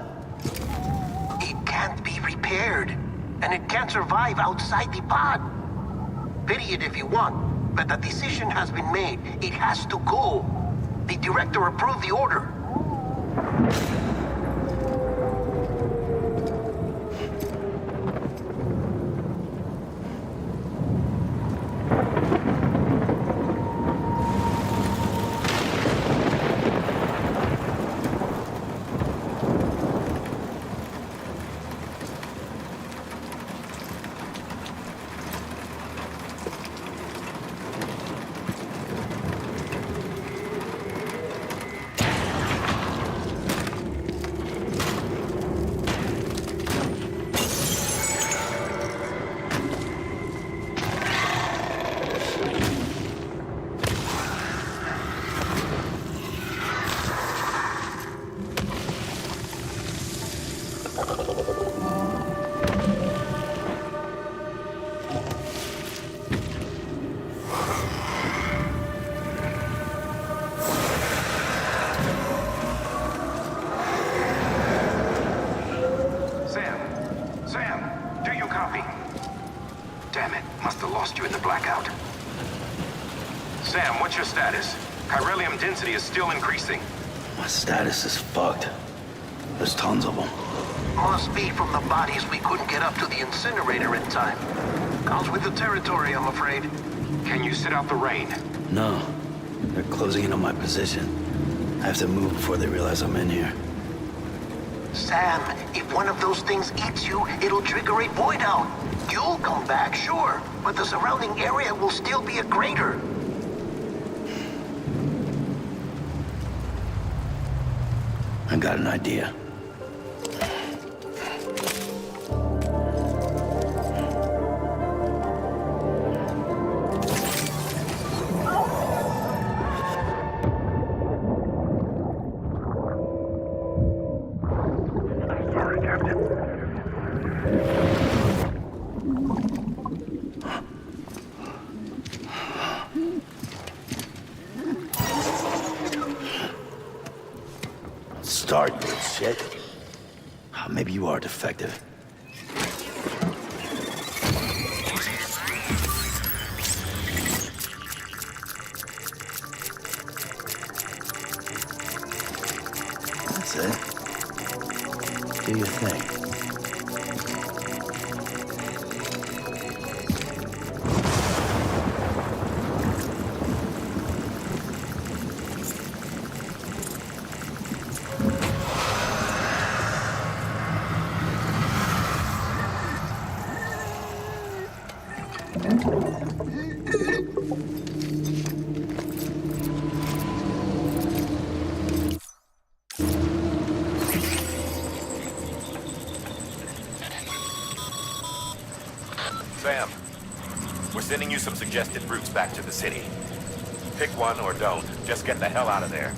It can't be repaired. And it can't survive outside the pod. Pity it if you want, but the decision has been made. It has to go. The director approved the order. Sam, what's your status? Chiralium density is still increasing. My status is fucked. There's tons of them. Must be from the bodies we couldn't get up to the incinerator in time. Comes with the territory, I'm afraid. Can you sit out the rain? No. They're closing in on my position. I have to move before they realize I'm in here. Sam, if one of those things eats you, it'll trigger a void out. You'll come back, sure, but the surrounding area will still be a crater. I got an idea. Start, you shit. Maybe you are defective. That's it. Do your thing. Sam, we're sending you some suggested routes back to the city. Pick one or don't. Just get the hell out of there.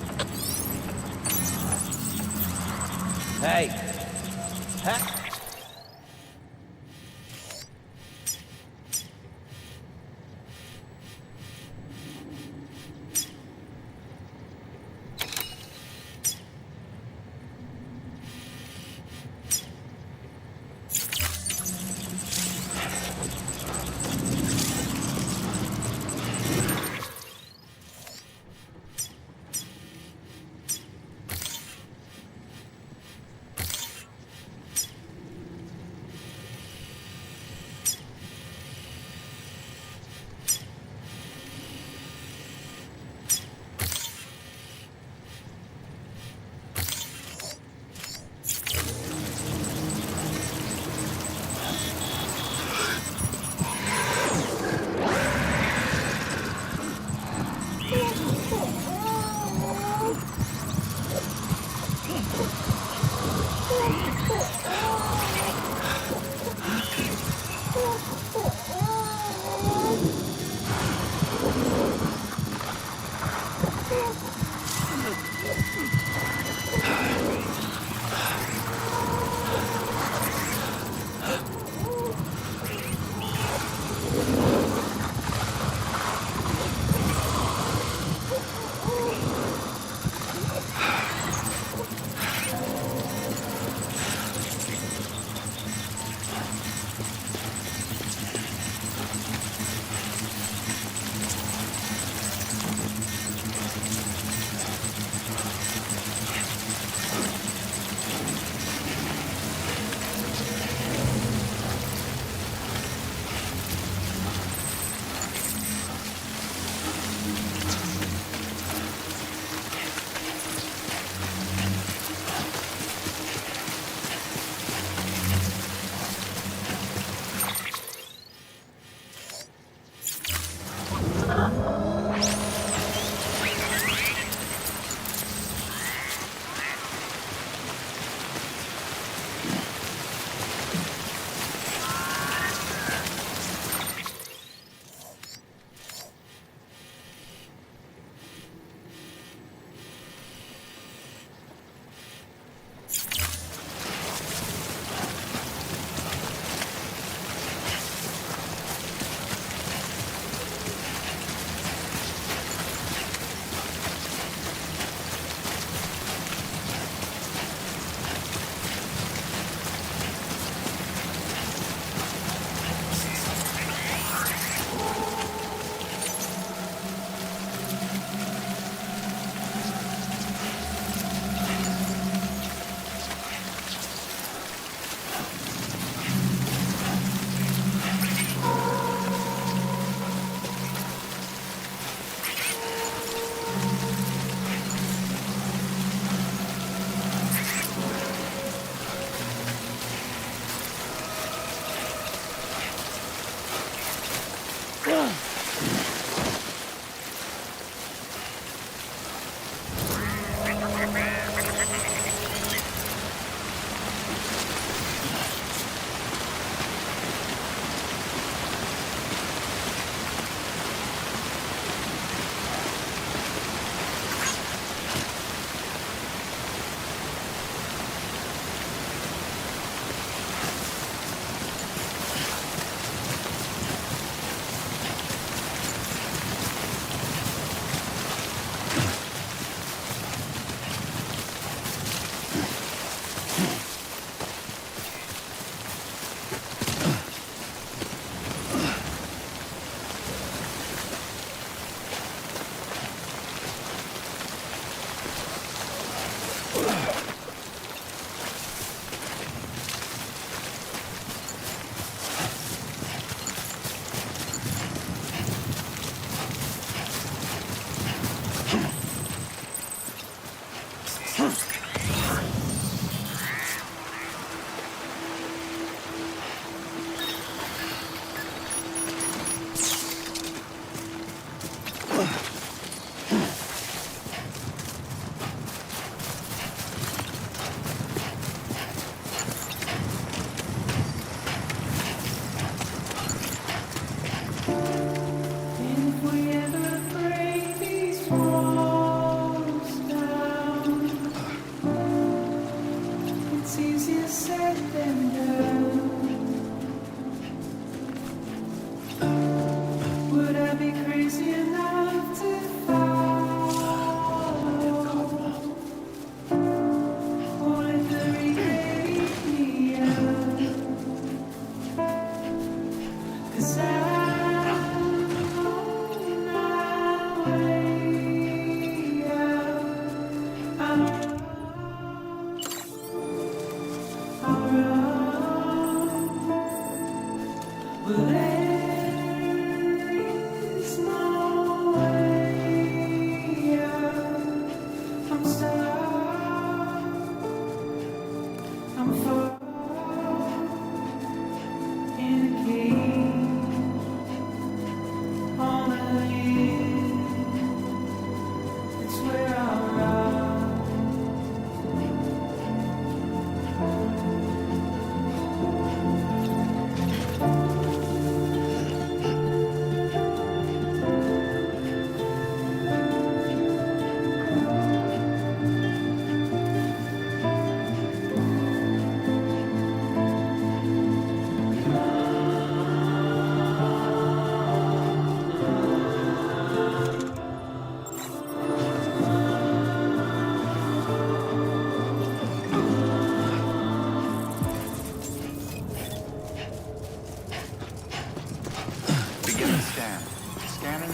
Hey. Huh?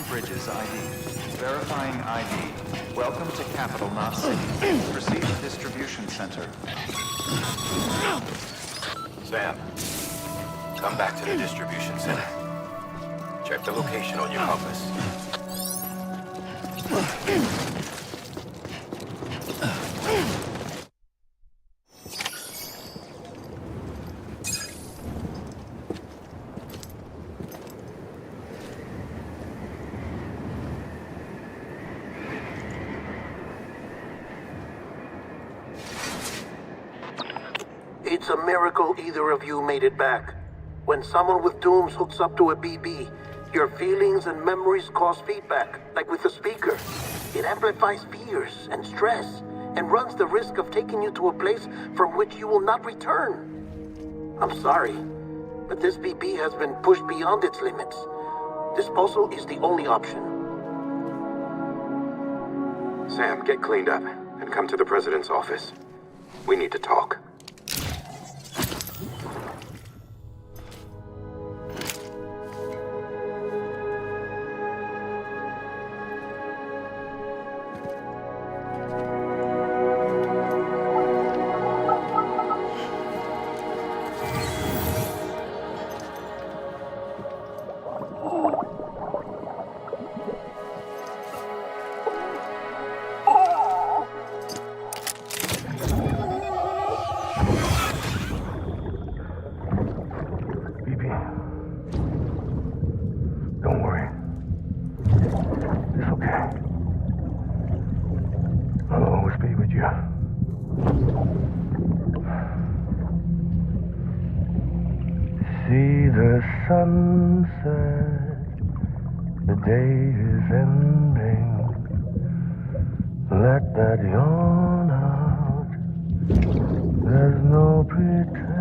Bridges ID. Verifying ID. Welcome to Capital, not City. Proceed to distribution center. Sam, come back to the distribution center. Check the location on your compass. It's a miracle either of you made it back. When someone with dooms hooks up to a BB, your feelings and memories cause feedback, like with a speaker. It amplifies fears and stress, and runs the risk of taking you to a place from which you will not return. I'm sorry, but this BB has been pushed beyond its limits. Disposal is the only option. Sam, get cleaned up and come to the president's office. We need to talk. See the sunset, the day is ending. Let that yawn out, there's no pretending.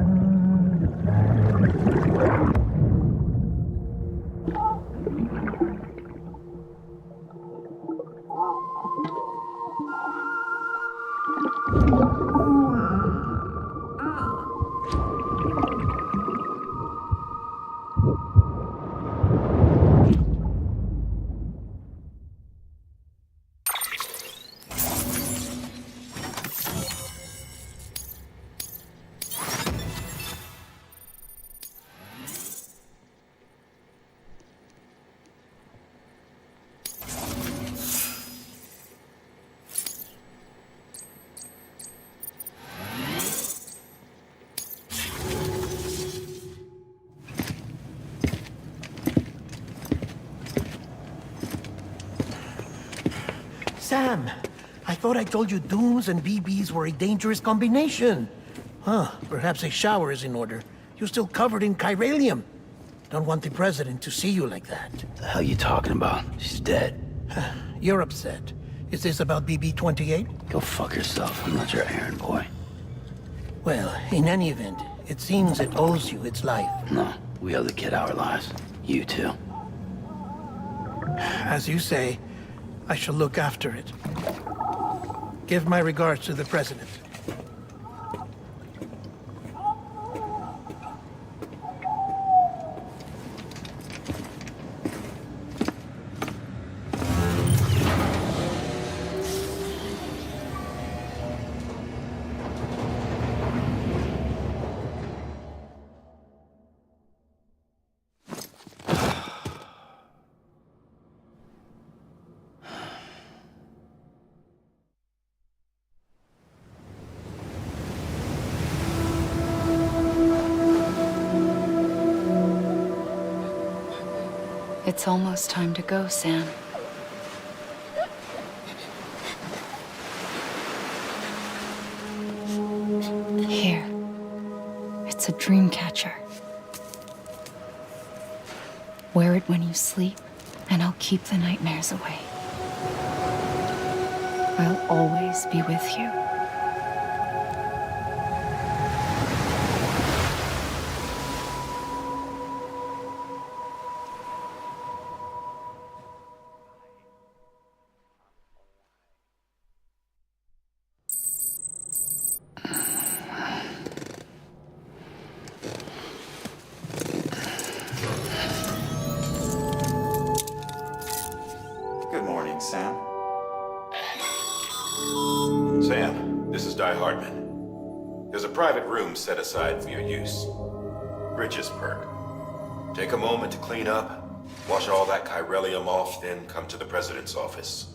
Sam, I thought I told you Dooms and BBs were a dangerous combination. Huh, perhaps a shower is in order. You're still covered in chiralium. Don't want the president to see you like that. The hell you talking about? She's dead. You're upset. Is this about BB-28? Go fuck yourself. I'm not your errand boy. Well, in any event, it seems it owes you its life. No, we owe the kid our lives. You too. As you say, I shall look after it. Give my regards to the president. It's almost time to go, Sam. Here. It's a dream catcher. Wear it when you sleep, and I'll keep the nightmares away. I'll always be with you. Good morning, Sam. Sam, this is Di Hartman. There's a private room set aside for your use. Bridges perk. Take a moment to clean up, wash all that chiralium off, then come to the president's office.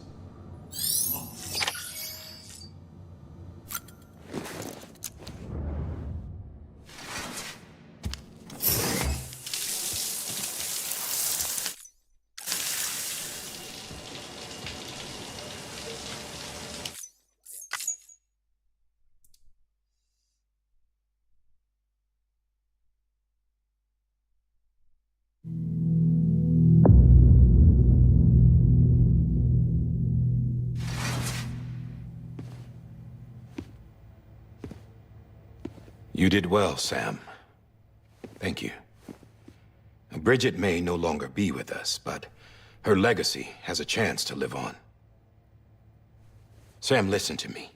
You did well, Sam. Thank you. Bridget may no longer be with us, but her legacy has a chance to live on. Sam, listen to me.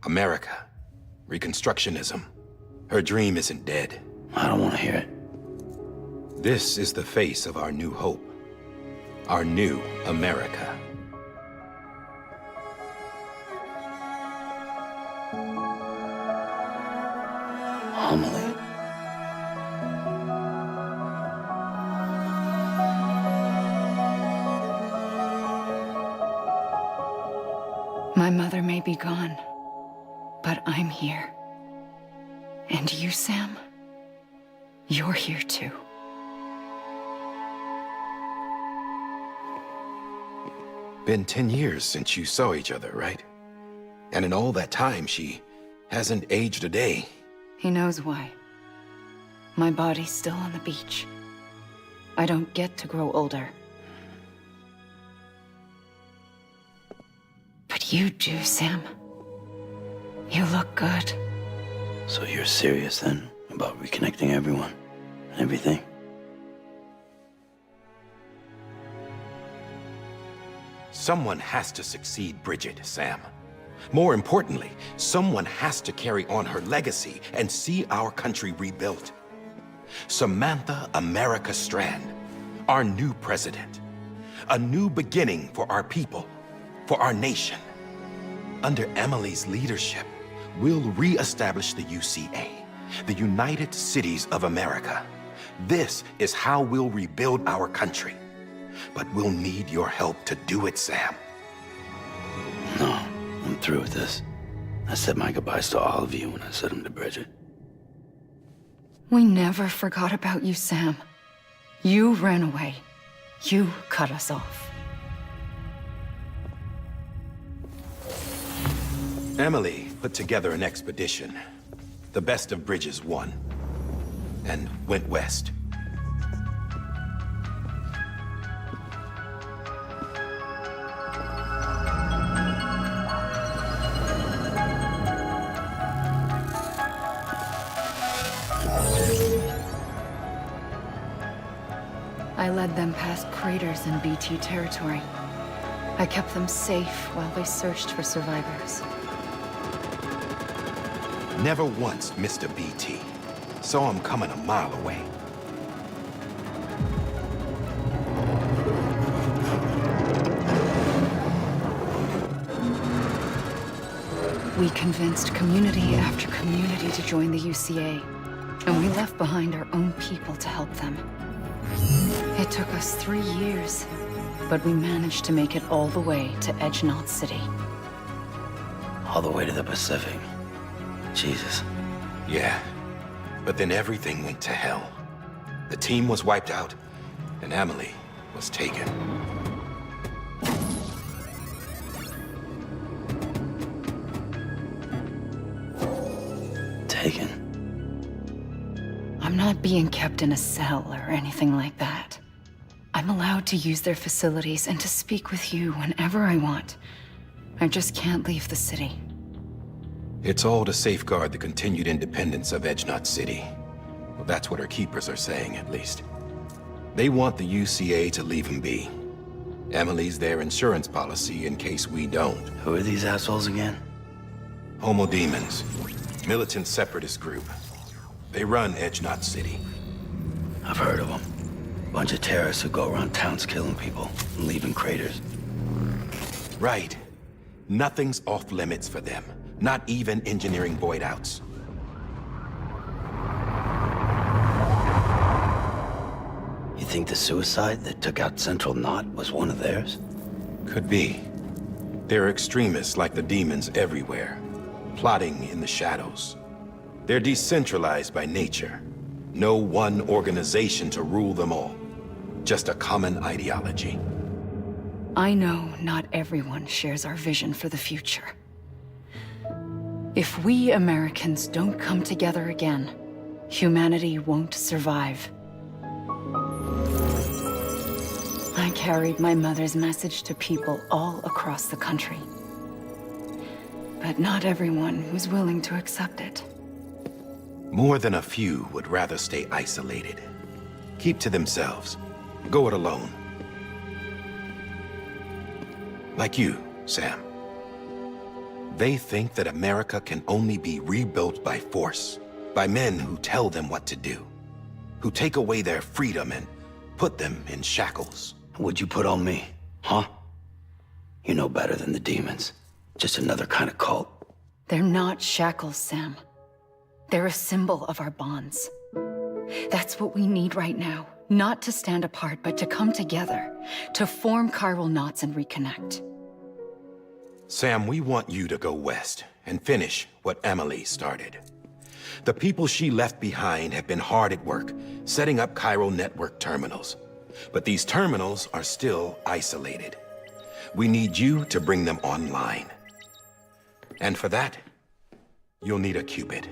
America, Reconstructionism, her dream isn't dead. I don't want to hear it. This is the face of our new hope. Our new America. Homily. My mother may be gone, but I'm here. And you, Sam? You're here too. Been 10 years since you saw each other, right? And in all that time, she hasn't aged a day. He knows why. My body's still on the beach. I don't get to grow older. But you do, Sam. You look good. So you're serious then about reconnecting everyone and everything? Someone has to succeed Bridget, Sam. More importantly, someone has to carry on her legacy and see our country rebuilt. Samantha America Strand, our new president. A new beginning for our people, for our nation. Under Emily's leadership, we'll re-establish the UCA, the United Cities of America. This is how we'll rebuild our country. But we'll need your help to do it, Sam. No, I'm through with this. I said my goodbyes to all of you when I said them to Bridget. We never forgot about you, Sam. You ran away. You cut us off. Emily put together an expedition. The best of Bridges won. And went west. I led them past craters in BT territory. I kept them safe while they searched for survivors. Never once missed a BT. Saw him coming a mile away. We convinced community after community to join the UCA, and we left behind our own people to help them. It took us 3 years, but we managed to make it all the way to Edgenaut City. All the way to the Pacific. Jesus. Yeah, but then everything went to hell. The team was wiped out, and Emily was taken. Taken? I'm not being kept in a cell or anything like that. I'm allowed to use their facilities and to speak with you whenever I want. I just can't leave the city. It's all to safeguard the continued independence of Edgenaut City. Well, that's what our keepers are saying, at least. They want the UCA to leave him be. Emily's their insurance policy in case we don't. Who are these assholes again? Homo Demons. Militant separatist group. They run Edgenaut City. I've heard of them. Bunch of terrorists who go around towns killing people and leaving craters. Right. Nothing's off limits for them. Not even engineering void outs. You think the suicide that took out Central Knot was one of theirs? Could be. There are extremists like the demons everywhere, plotting in the shadows. They're decentralized by nature. No one organization to rule them all. Just a common ideology. I know not everyone shares our vision for the future. If we Americans don't come together again, humanity won't survive. I carried my mother's message to people all across the country. But not everyone was willing to accept it. More than a few would rather stay isolated. Keep to themselves. Go it alone. Like you, Sam. They think that America can only be rebuilt by force, by men who tell them what to do, who take away their freedom and put them in shackles. What'd you put on me, huh? You know better than the demons. Just another kind of cult. They're not shackles, Sam. They're a symbol of our bonds. That's what we need right now. Not to stand apart, but to come together, to form chiral knots and reconnect. Sam, we want you to go west and finish what Emily started. The people she left behind have been hard at work, setting up chiral network terminals. But these terminals are still isolated. We need you to bring them online. And for that, you'll need a Cupid.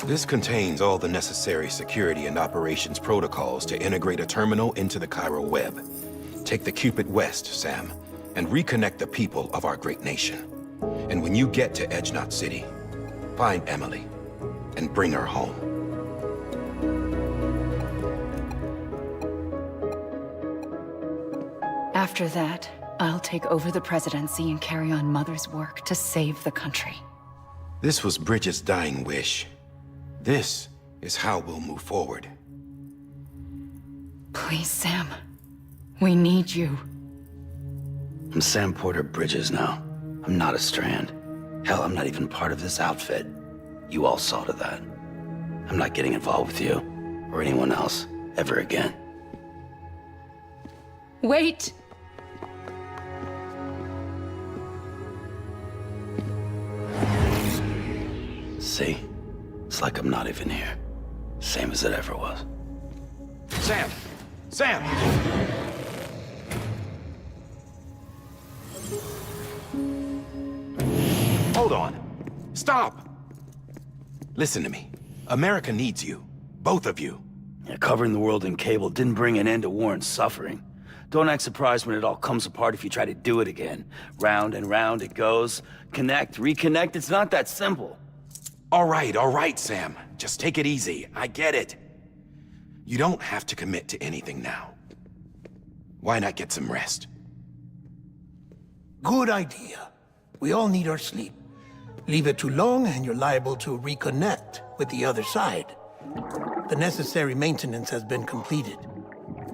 This contains all the necessary security and operations protocols to integrate a terminal into the chiral web. Take the Cupid west, Sam, and reconnect the people of our great nation. And when you get to Edgenaut City, find Emily and bring her home. After that, I'll take over the presidency and carry on Mother's work to save the country. This was Bridget's dying wish. This is how we'll move forward. Please, Sam. We need you. I'm Sam Porter Bridges now. I'm not a Strand. Hell, I'm not even part of this outfit. You all saw to that. I'm not getting involved with you or anyone else ever again. Wait! See? It's like I'm not even here. Same as it ever was. Sam! Sam! on. Stop! Listen to me. America needs you. Both of you. Yeah, covering the world in cable didn't bring an end to war and suffering. Don't act surprised when it all comes apart if you try to do it again. Round and round it goes. Connect, reconnect, it's not that simple. All right, Sam. Just take it easy. I get it. You don't have to commit to anything now. Why not get some rest? Good idea. We all need our sleep. Leave it too long and you're liable to reconnect with the other side. The necessary maintenance has been completed.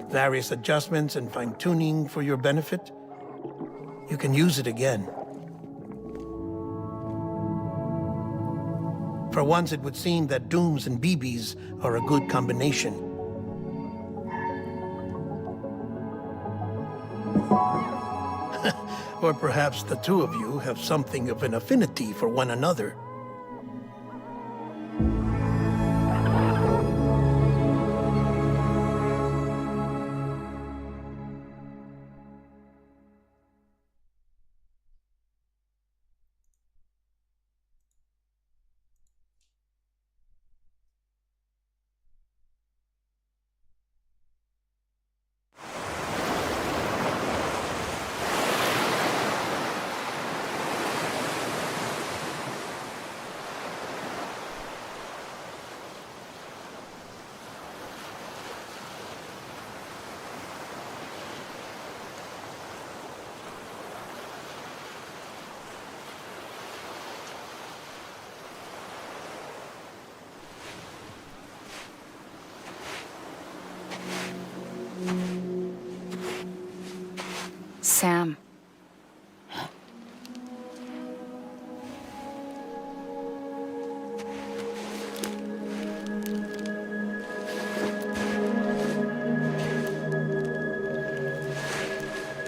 Various adjustments and fine-tuning for your benefit. You can use it again. For once, it would seem that Dooms and BBs are a good combination. Or perhaps the two of you have something of an affinity for one another. Sam.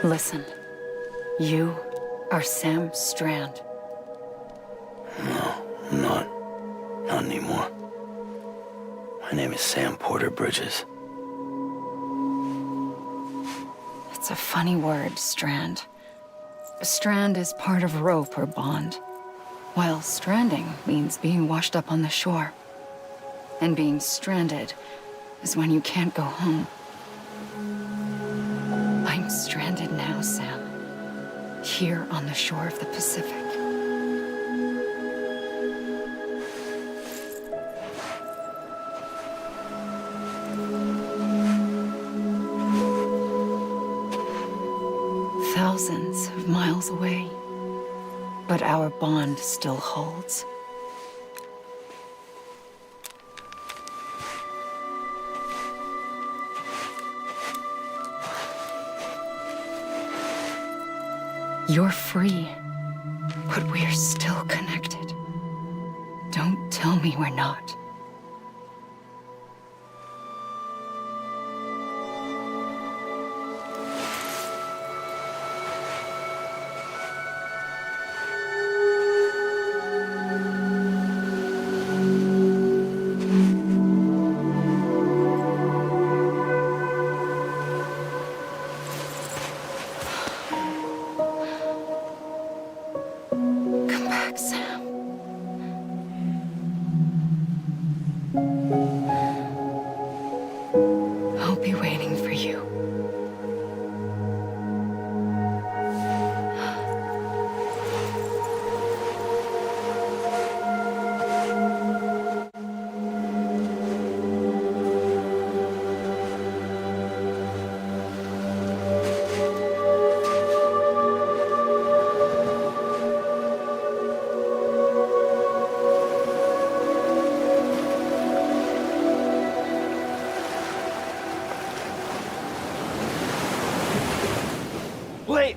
Listen. You are Sam Strand. No, I'm not. Not anymore. My name is Sam Porter Bridges. It's a funny word, strand. A strand is part of rope or bond, while stranding means being washed up on the shore. And being stranded is when you can't go home. I'm stranded now, Sam. Here on the shore of the Pacific. Thousands of miles away, but our bond still holds. You're free, but we're still connected. Don't tell me we're not. Come back, Sam. I'll be waiting for you. Wait!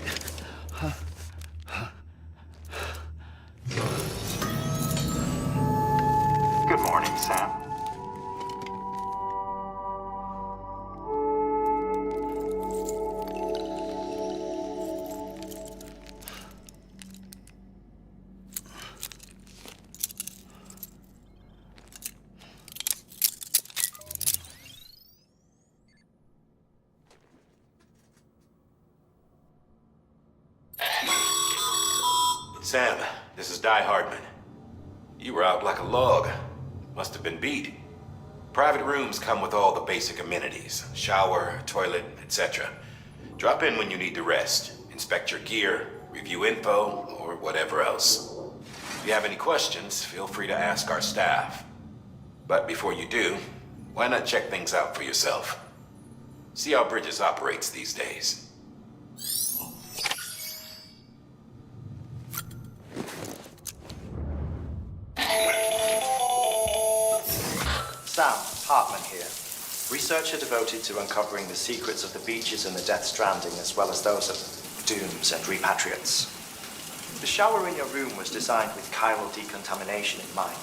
Good morning, Sam. Sam, This is Di Hardman. You were out like a log. Must have been beat. Private rooms come with all the basic amenities. Shower, toilet, etc. Drop in when you need to rest. Inspect your gear, review info, or whatever else. If you have any questions, feel free to ask our staff. But before you do, why not check things out for yourself? See how Bridges operates these days. Sam, Hartman here. Researcher devoted to uncovering the secrets of the beaches and the Death Stranding, as well as those of dooms and repatriates. The shower in your room was designed with chiral decontamination in mind.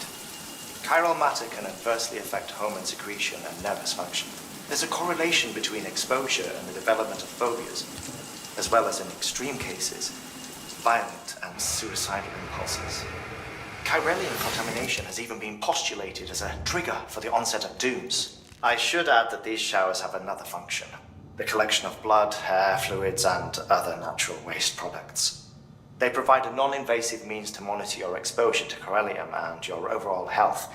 Chiral matter can adversely affect hormone secretion and nervous function. There's a correlation between exposure and the development of phobias, as well as in extreme cases, violent and suicidal impulses. Chiralian contamination has even been postulated as a trigger for the onset of dooms. I should add that these showers have another function: the collection of blood, hair, fluids, and other natural waste products. They provide a non-invasive means to monitor your exposure to chiralium and your overall health.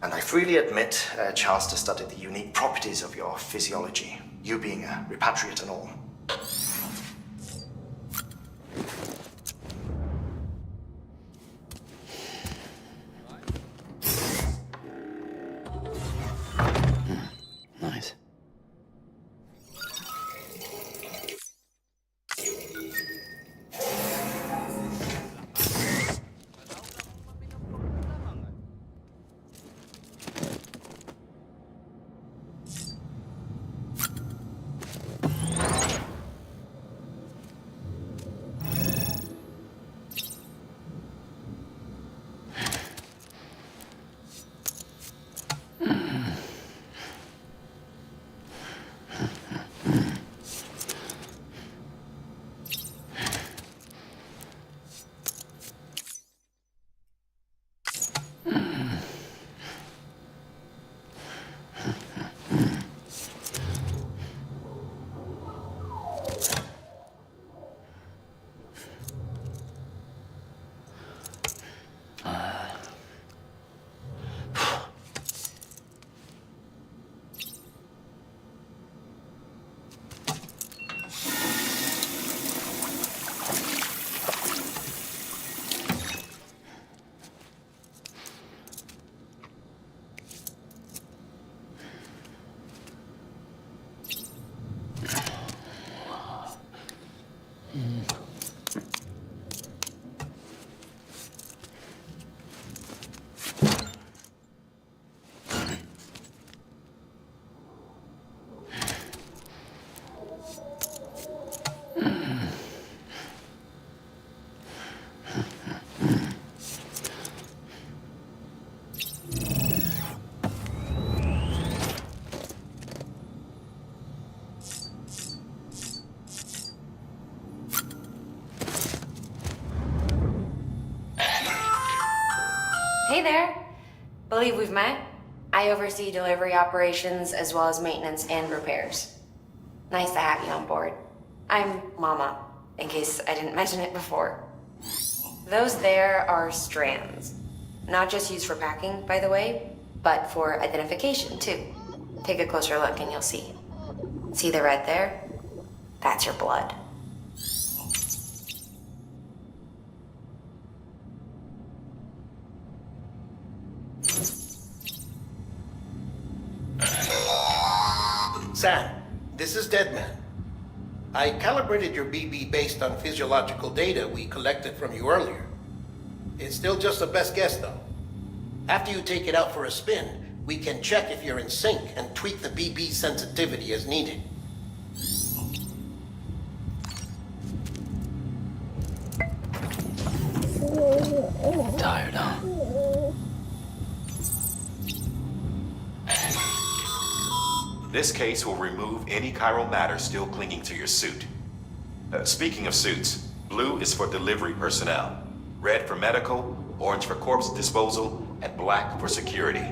And I freely admit a chance to study the unique properties of your physiology, you being a repatriate and all. Nice. Hey there. Believe we've met. I oversee delivery operations as well as maintenance and repairs. Nice to have you on board. I'm Mama, in case I didn't mention it before. Those there are strands. Not just used for packing, by the way, but for identification too. Take a closer look and you'll see. See the red there? That's your blood. Sam, this is Deadman. I calibrated your BB based on physiological data we collected from you earlier. It's still just a best guess, though. After you take it out for a spin, we can check if you're in sync and tweak the BB sensitivity as needed. Tired, huh? This case will remove any chiral matter still clinging to your suit. Speaking of suits, blue is for delivery personnel, red for medical, orange for corpse disposal, and black for security.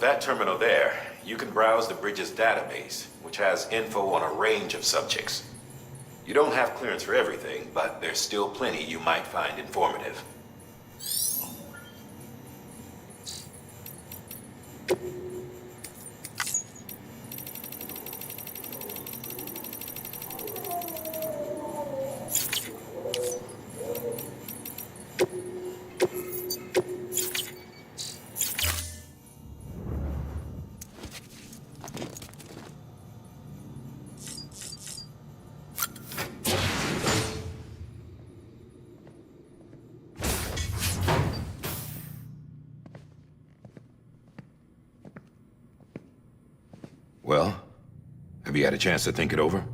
that terminal there, you can browse the bridge's database, which has info on a range of subjects. You don't have clearance for everything, but there's still plenty you might find informative. Well, have you had a chance to think it over?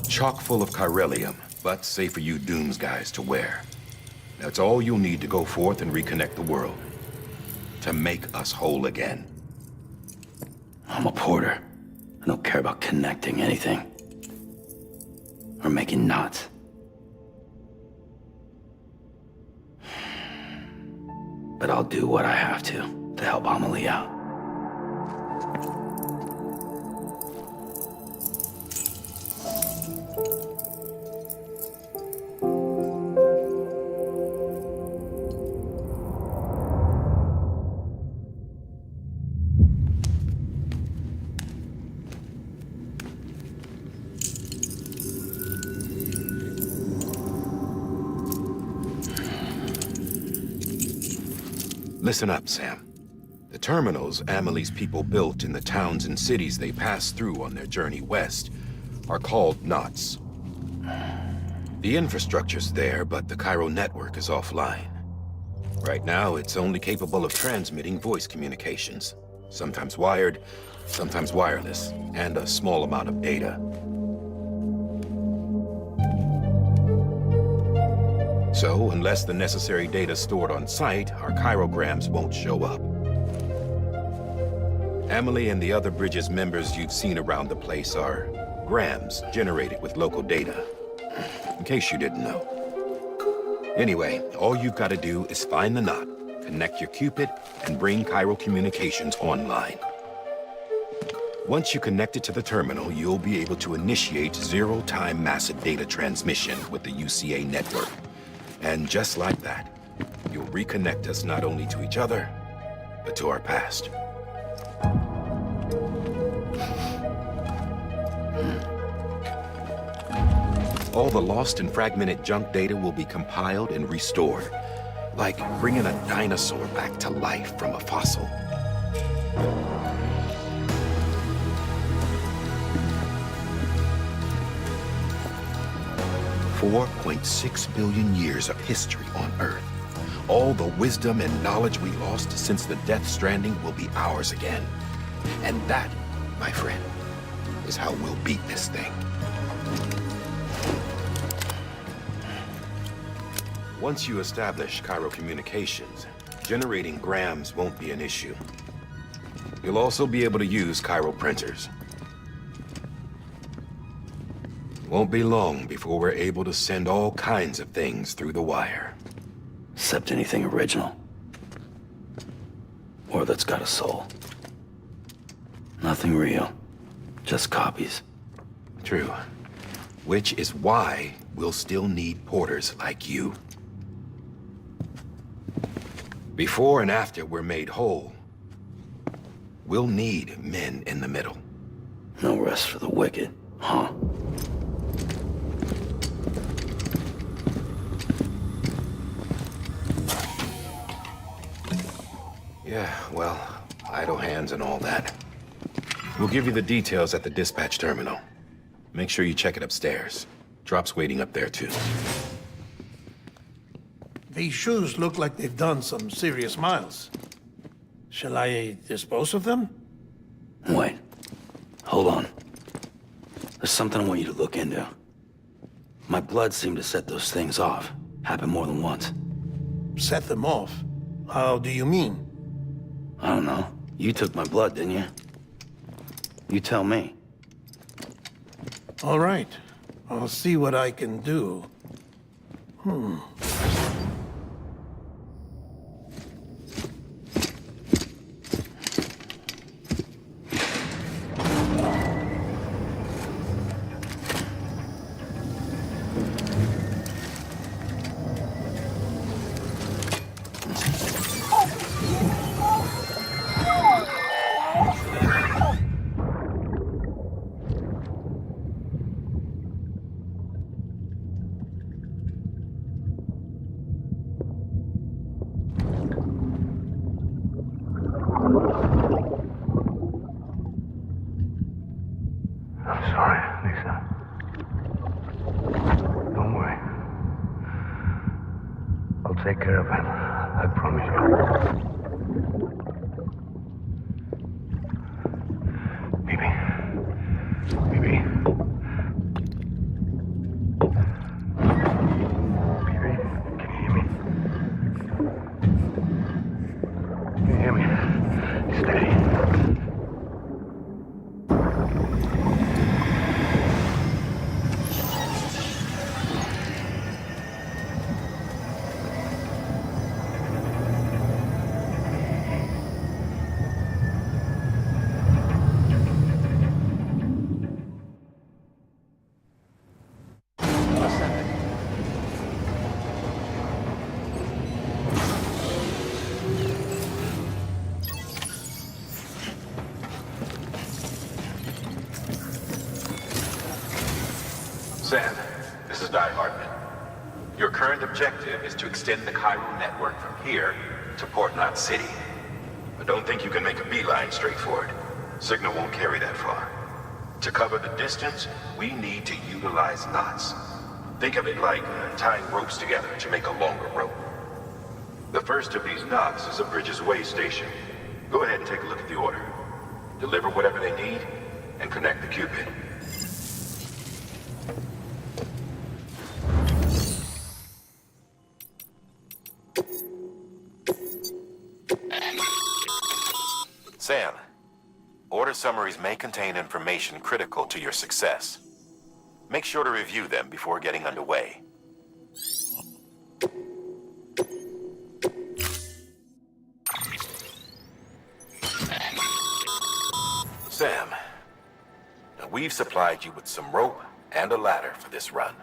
Chock full of chiralium, but safe for you Dooms guys to wear. That's all you'll need to go forth and reconnect the world. To make us whole again. I'm a porter. I don't care about connecting anything. Or making knots. But I'll do what I have to help Amelie out. Listen up, Sam. The terminals Amelie's people built in the towns and cities they passed through on their journey west are called knots. The infrastructure's there, but the Cairo network is offline. Right now, it's only capable of transmitting voice communications, sometimes wired, sometimes wireless, and a small amount of data. So, unless the necessary data stored on site, our chirograms won't show up. Amelie and the other Bridges members you've seen around the place are grams generated with local data. In case you didn't know. Anyway, all you've got to do is find the knot, connect your Cupid, and bring Cairo communications online. Once you connect it to the terminal, you'll be able to initiate zero-time massive data transmission with the UCA network. And just like that, you'll reconnect us not only to each other, but to our past. All the lost and fragmented junk data will be compiled and restored, like bringing a dinosaur back to life from a fossil. 4.6 billion years of history on Earth. All the wisdom and knowledge we lost since the Death Stranding will be ours again. And that, my friend, is how we'll beat this thing. Once you establish Cairo communications, generating grams won't be an issue. You'll also be able to use Cairo printers. Won't be long before we're able to send all kinds of things through the wire. Except anything original. Or that's got a soul. Nothing real. Just copies. True. Which is why we'll still need porters like you. Before and after we're made whole, we'll need men in the middle. No rest for the wicked, huh? Yeah, well, idle hands and all that. We'll give you the details at the dispatch terminal. Make sure you check it upstairs. Drop's waiting up there, too. These shoes look like they've done some serious miles. Shall I dispose of them? Wait. Hold on. There's something I want you to look into. My blood seemed to set those things off. Happened more than once. Set them off? How do you mean? I don't know. You took my blood, didn't you? You tell me. All right. I'll see what I can do. Steady. Sam, this is Di Hartman. Your current objective is to extend the Cairo network from here to Port Knot City. But don't think you can make a beeline straight for it. Signal won't carry that far. To cover the distance, we need to utilize knots. Think of it like tying ropes together to make a longer rope. The first of these knots is a Bridges Way station. Go ahead and take a look at the order. Deliver whatever they need, and connect the Cupid. Sam, order summaries may contain information critical to your success. Make sure to review them before getting underway. Sam, we've supplied you with some rope and a ladder for this run.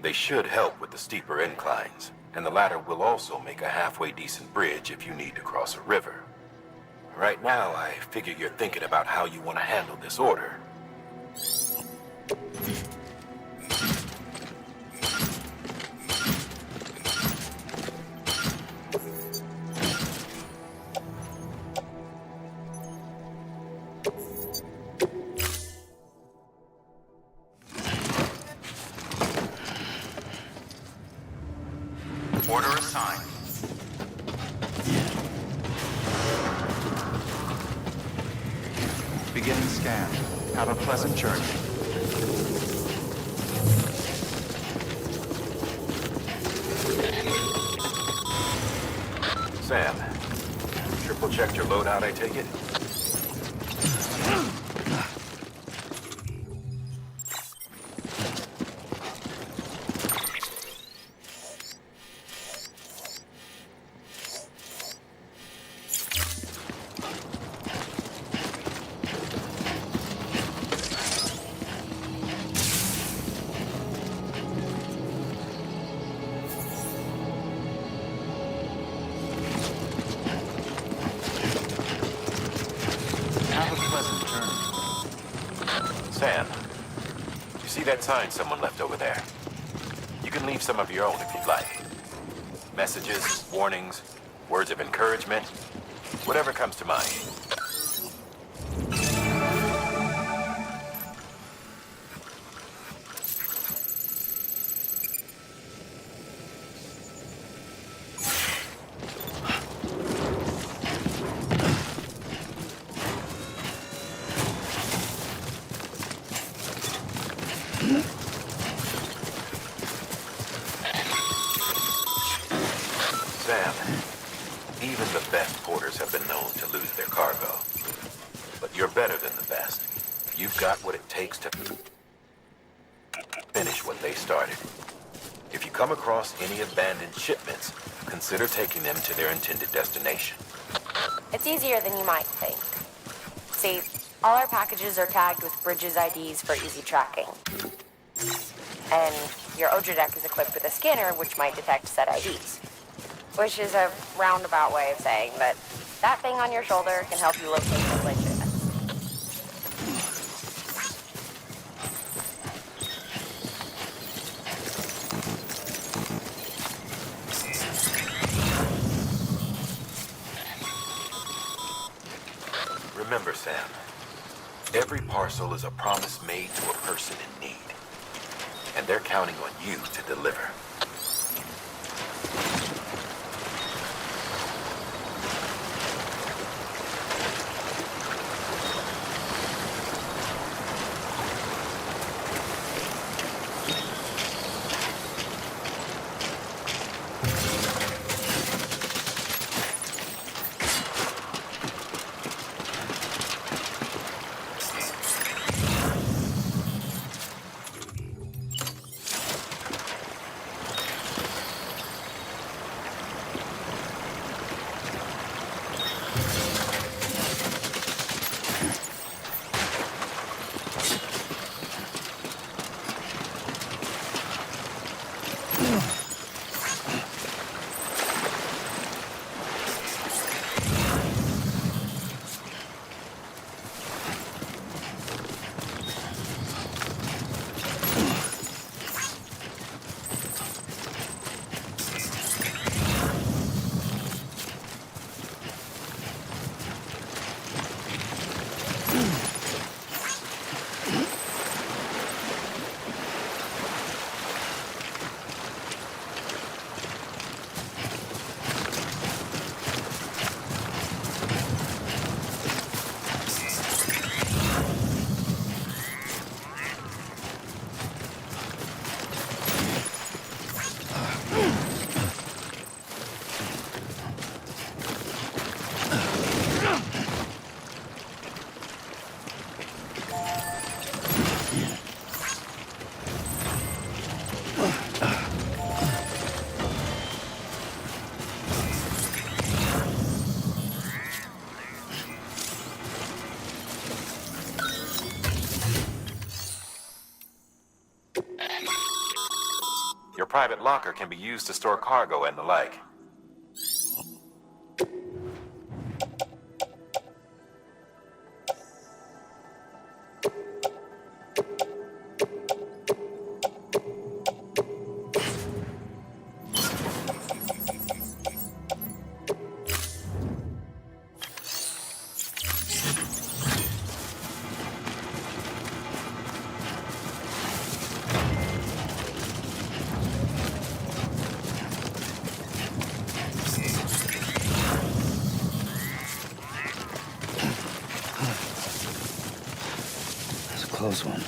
They should help with the steeper inclines, and the ladder will also make a halfway decent bridge if you need to cross a river. Right now, I figure you're thinking about how you want to handle this order. Order assigned. Beginning scan. Have a pleasant journey. Sam, triple checked your loadout, I take it? Sam, you see that sign someone left over there? You can leave some of your own if you'd like. Messages, warnings, words of encouragement, whatever comes to mind. Sam, even the best porters have been known to lose their cargo. But you're better than the best. You've got what it takes to finish what they started. If you come across any abandoned shipments, consider taking them to their intended destination. It's easier than you might think. See, all our packages are tagged with Bridges IDs for easy tracking. And your Odra deck is equipped with a scanner which might detect said IDs. Which is a roundabout way of saying that that thing on your shoulder can help you locate the glitch shipments. Remember, Sam, every parcel is a promise made to a person in need. And they're counting on you to deliver. private locker can be used to store cargo and the like. Close one.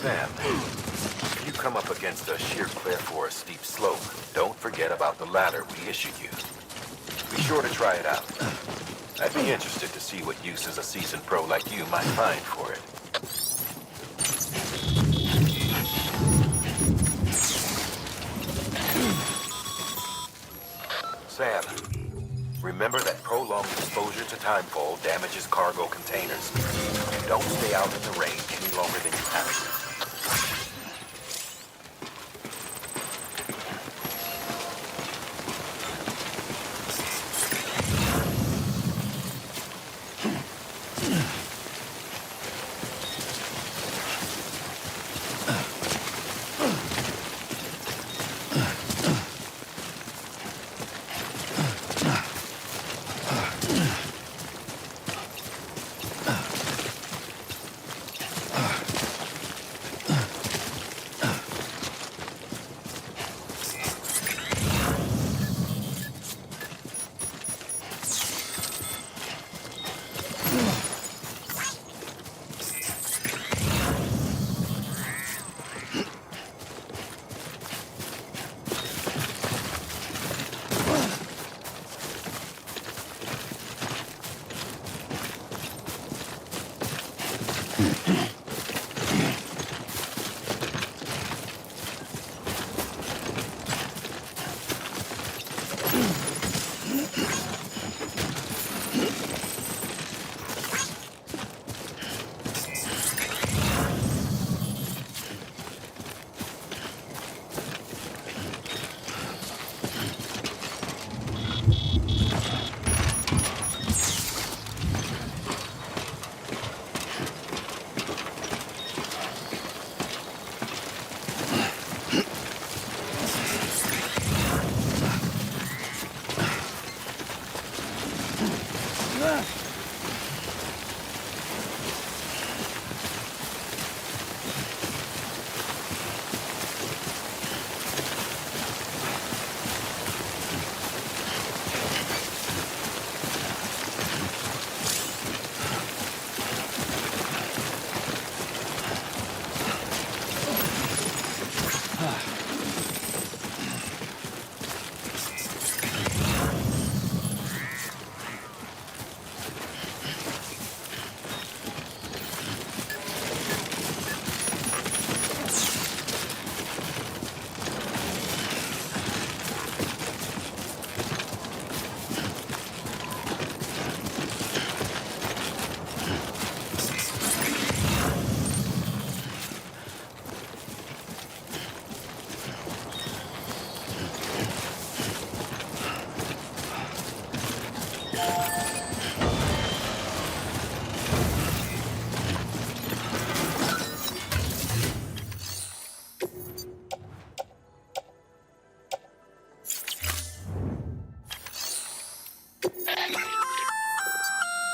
Sam, if you come up against a sheer cliff or a steep slope, don't forget about the ladder we issued you. Be sure to try it out. I'd be interested to see what uses a seasoned pro like you might find for it. Sam, remember that prolonged exposure to timefall damages cargo containers. Don't stay out in the rain any longer than you have to.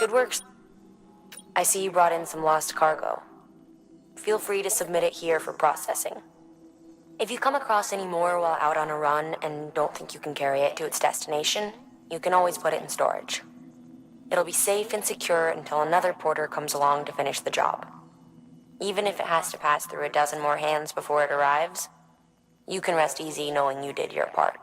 Good work. I see you brought in some lost cargo. Feel free to submit it here for processing. If you come across any more while out on a run and don't think you can carry it to its destination, you can always put it in storage. It'll be safe and secure until another porter comes along to finish the job. Even if it has to pass through a dozen more hands before it arrives, you can rest easy knowing you did your part.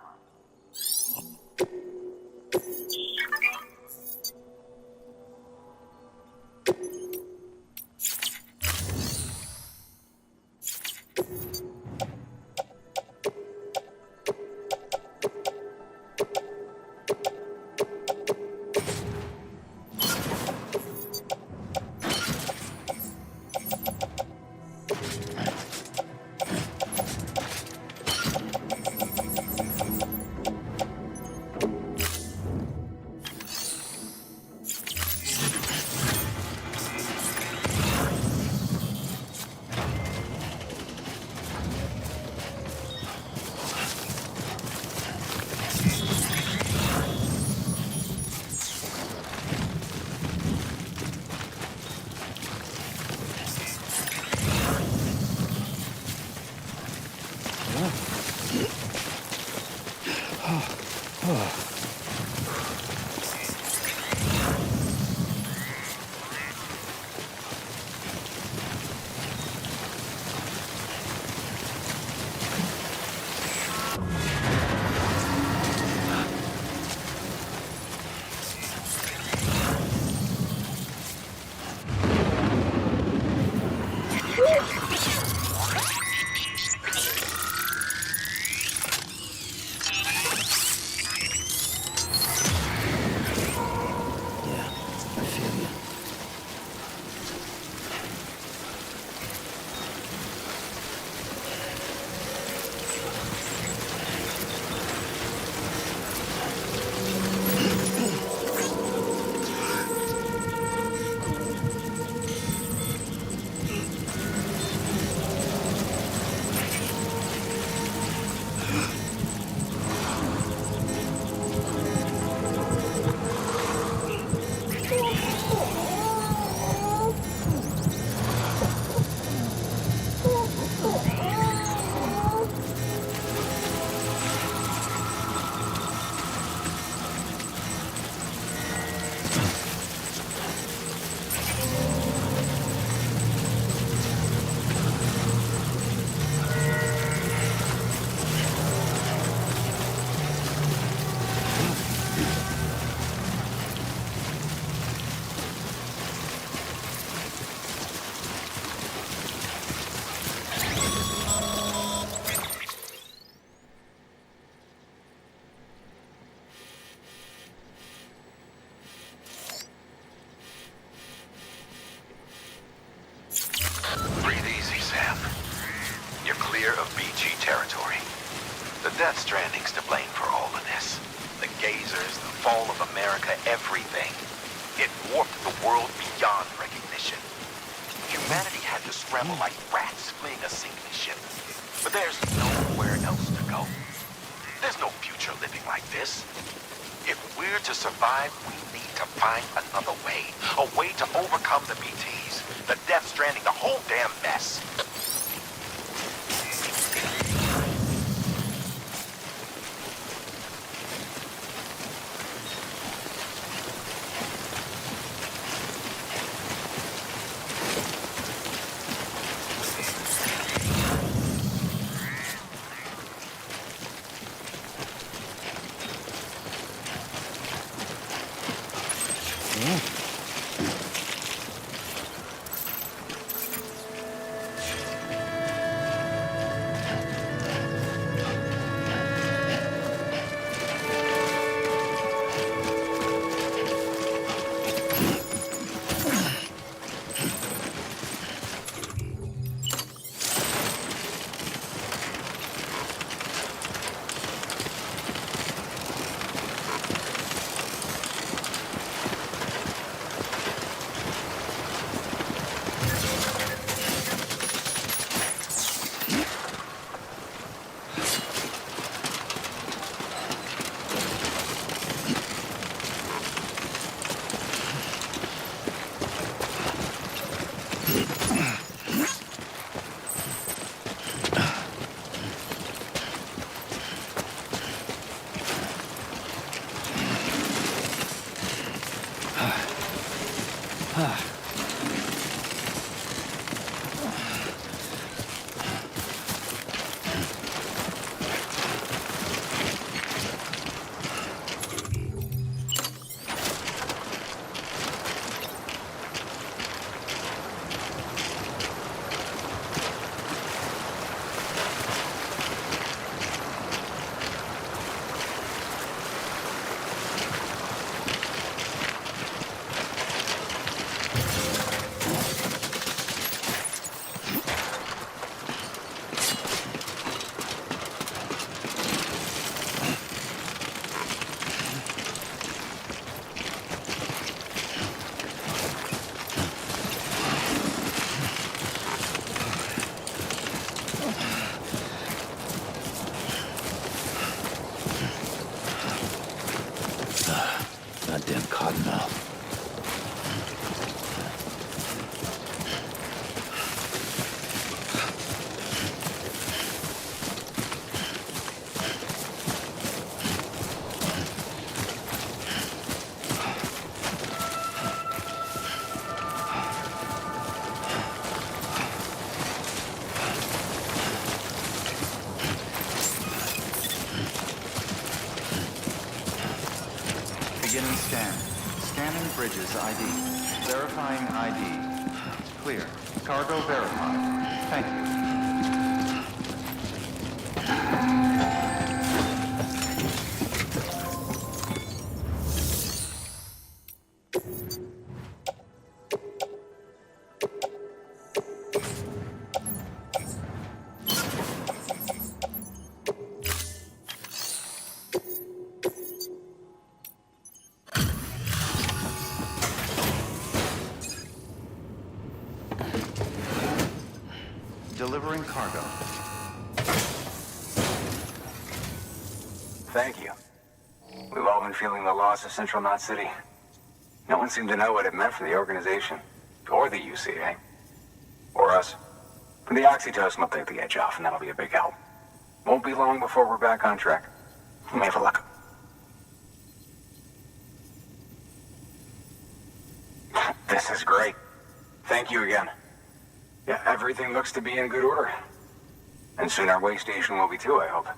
Death Stranding's to blame for all of this. The gazers, the fall of America, everything. It warped the world beyond recognition. Humanity had to scramble like rats fleeing a sinking ship. But there's nowhere else to go. There's no future living like this. If we're to survive, we need to find another way. A way to overcome the BTs, the Death Stranding, the whole damn mess. goddamn cottonmouth. Beginning scan. Scanning bridges ID. Verifying ID. Clear. Cargo verified. Thank you. Delivering cargo. Thank you. We've all been feeling the loss of Central Knot City. No one seemed to know what it meant for the organization, or the UCA, or us. For the oxytocin will take the edge off, and that'll be a big help. Won't be long before we're back on track. You may have a luck. This is great. Thank you again. Yeah, everything looks to be in good order. And soon our way station will be too, I hope.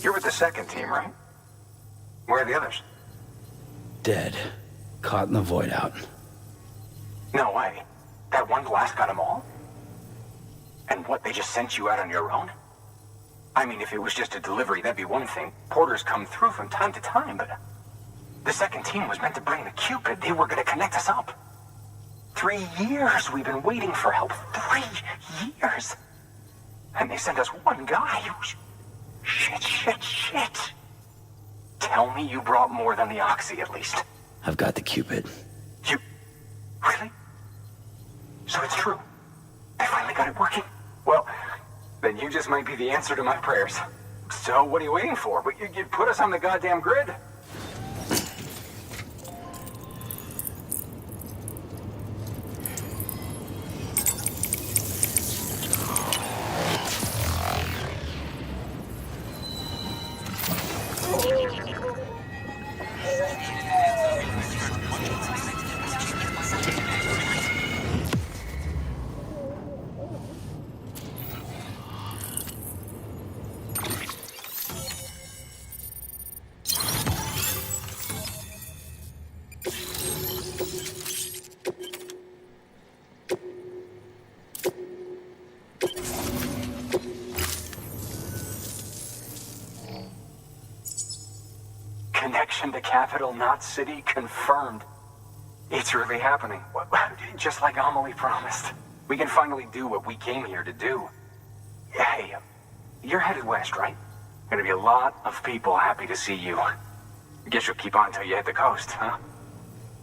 You're with the second team, right? Where are the others? Dead. Caught in the void out. No way. That one blast got them all? And what, they just sent you out on your own? I mean, if it was just a delivery, that'd be one thing. Porters come through from time to time, but... The second team was meant to bring the Cupid. They were gonna connect us up. 3 years we've been waiting for help. 3 years! And they sent us one guy. Shit. Tell me you brought more than the Oxy, at least. I've got the Cupid. You... Really? So it's true. I finally got it working. Well, then you just might be the answer to my prayers. So what are you waiting for? But you put us on the goddamn grid. Connection to Capital Knot City confirmed. It's really happening. Just like Amelie promised. We can finally do what we came here to do. Hey, you're headed west, right? Gonna be a lot of people happy to see you. Guess you'll keep on till you hit the coast, huh?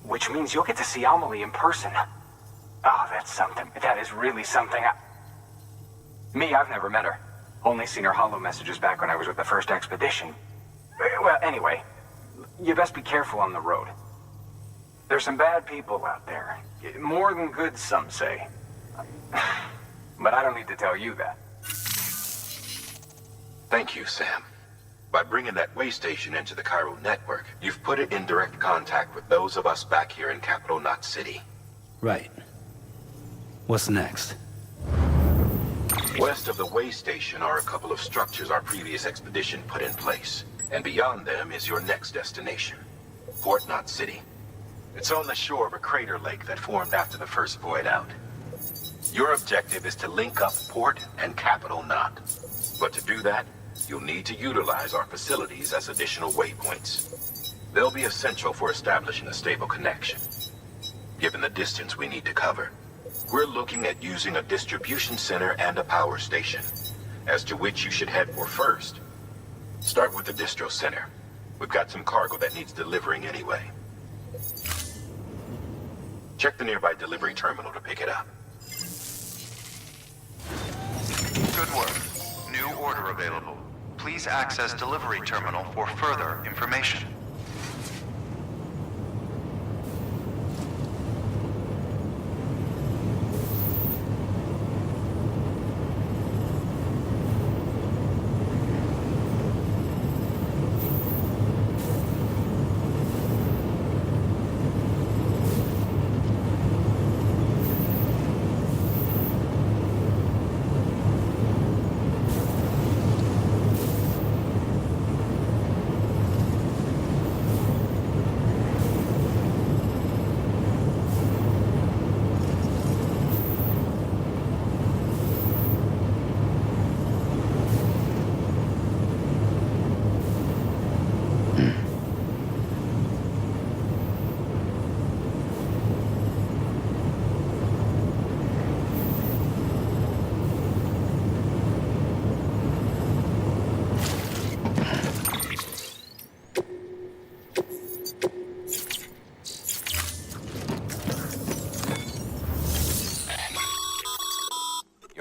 Which means you'll get to see Amelie in person. Oh, that's something. That is really something. Me, I've never met her. Only seen her holo messages back when I was with the first expedition. Well, anyway, you best be careful on the road. There's some bad people out there. More than good, some say. But I don't need to tell you that. Thank you, Sam. By bringing that way station into the Cairo network, you've put it in direct contact with those of us back here in Capital Knot City. Right. What's next? West of the way station are a couple of structures our previous expedition put in place. And beyond them is your next destination, Port Knot City. It's on the shore of a crater lake that formed after the first void out. Your objective is to link up Port and Capital Knot. But to do that, you'll need to utilize our facilities as additional waypoints. They'll be essential for establishing a stable connection. Given the distance we need to cover, we're looking at using a distribution center and a power station, as to which you should head for first. Start with the distro center. We've got some cargo that needs delivering anyway. Check the nearby delivery terminal to pick it up. Good work. New order available. Please access delivery terminal for further information.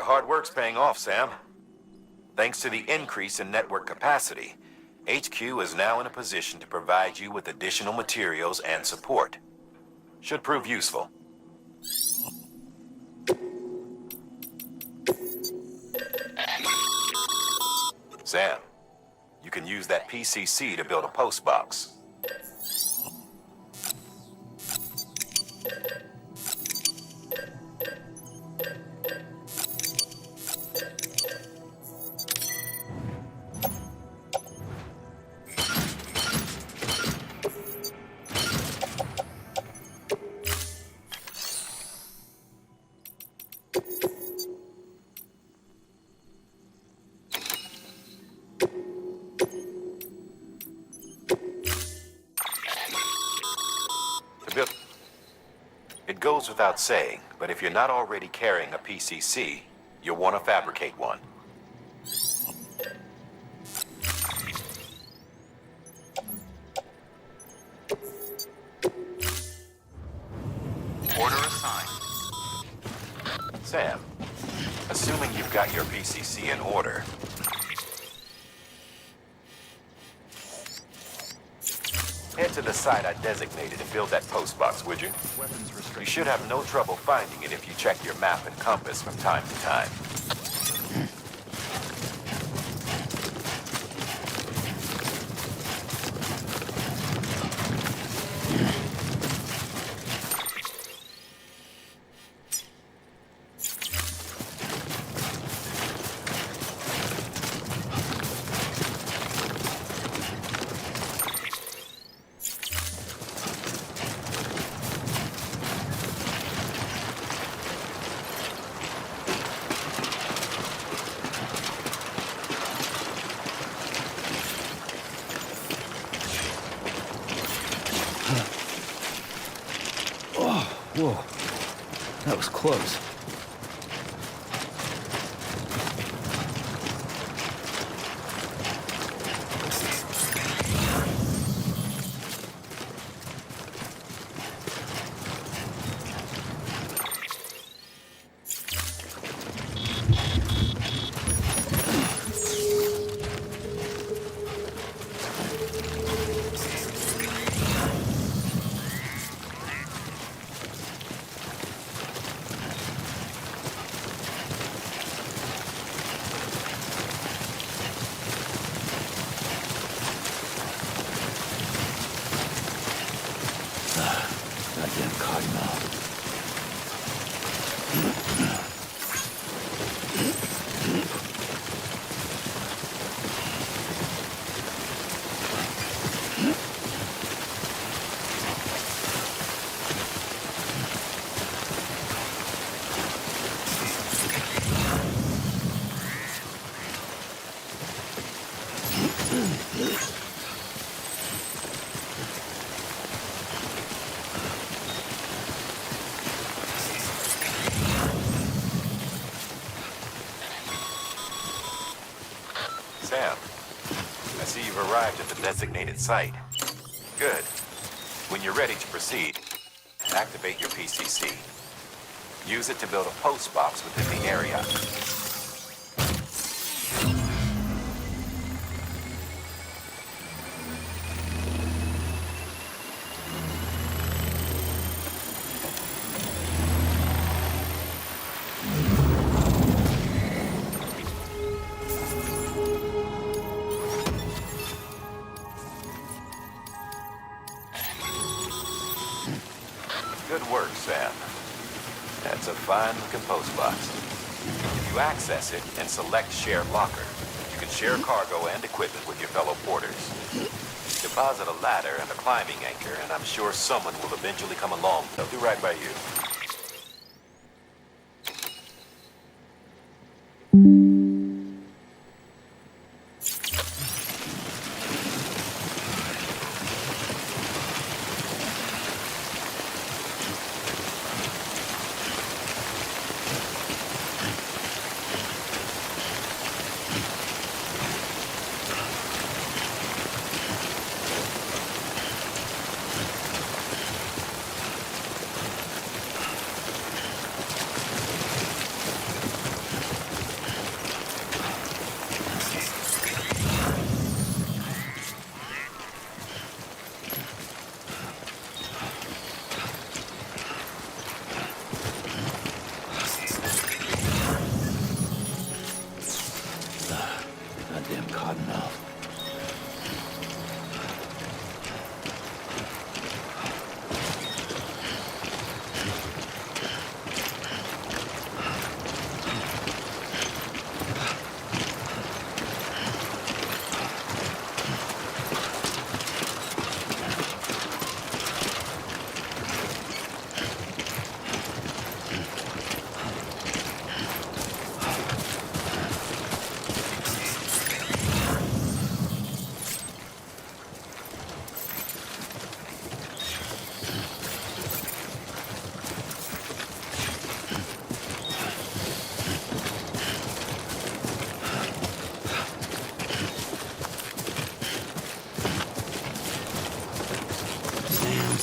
Hard work's paying off, Sam. Thanks to the increase in network capacity, HQ is now in a position to provide you with additional materials and support. Should prove useful. Sam, you can use that PCC to build a post box. It goes without saying, but if you're not already carrying a PCC, you'll want to fabricate one. Order assigned. Sam, assuming you've got your PCC in order, head to the site I designated to build that post box, would you? You should have no trouble finding it if you check your map and compass from time to time. Whoa, that was close. Goddamn cottonmouth. arrived at the designated site. Good. When you're ready to proceed, activate your PCC. Use it to build a post box within the area. Good work, Sam. That's a fine-looking post box. If you access it and select Share Locker, you can share cargo and equipment with your fellow porters. Deposit a ladder and a climbing anchor, and I'm sure someone will eventually come along. They'll do right by you. Goddamn cottonmouth.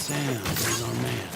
Sam, where's our man?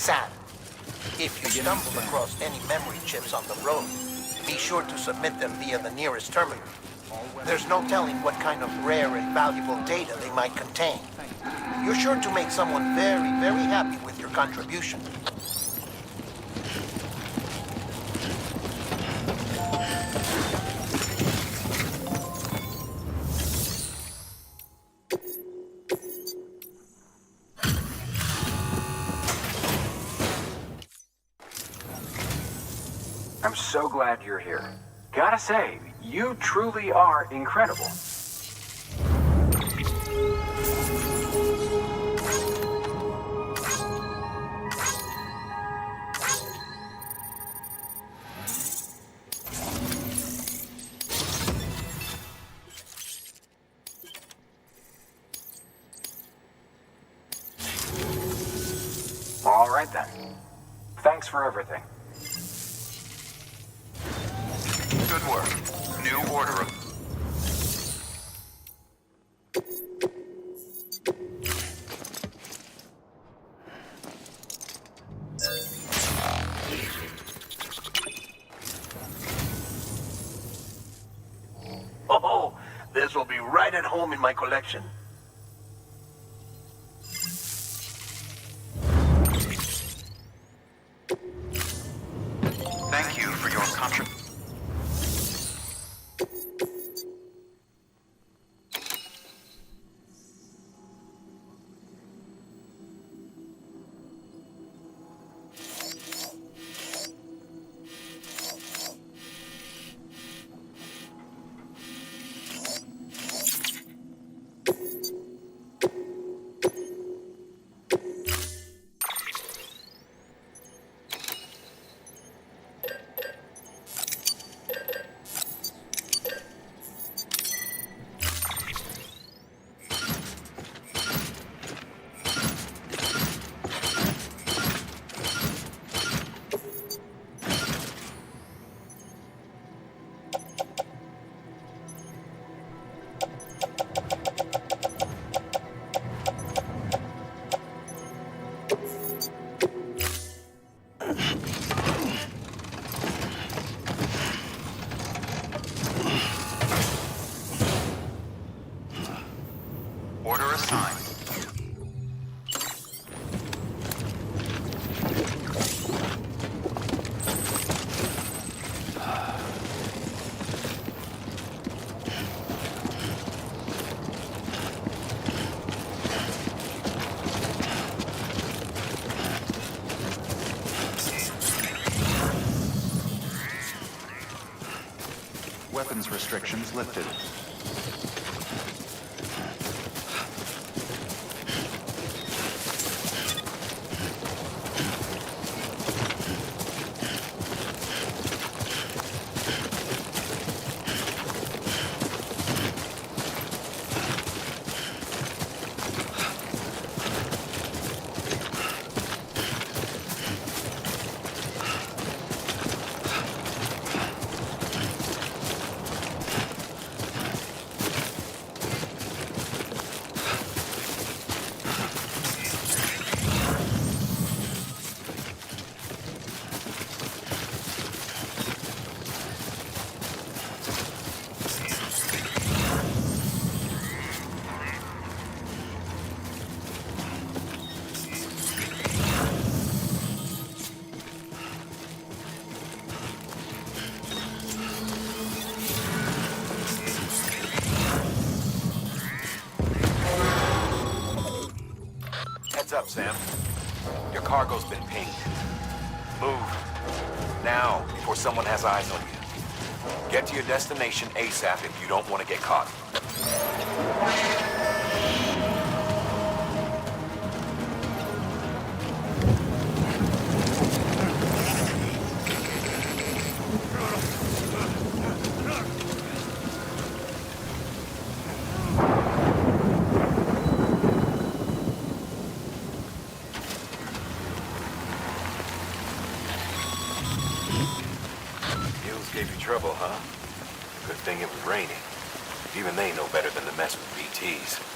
Sam, if you stumble across any memory chips on the road, be sure to submit them via the nearest terminal. There's no telling what kind of rare and valuable data they might contain. You're sure to make someone very, very happy with your contribution. I'm so glad you're here. Gotta say, you truly are incredible. All right then. Thanks for everything. Good work. New order of... Oh, this will be right at home in my collection. Thank you for your contribution. Weapons restrictions lifted. Heads up, Sam. Your cargo's been pinged. Move. Now, before someone has eyes on you. Get to your destination ASAP if you don't want to get caught. Gave you trouble, huh? Good thing it was raining. Even they know better than to mess with BTs.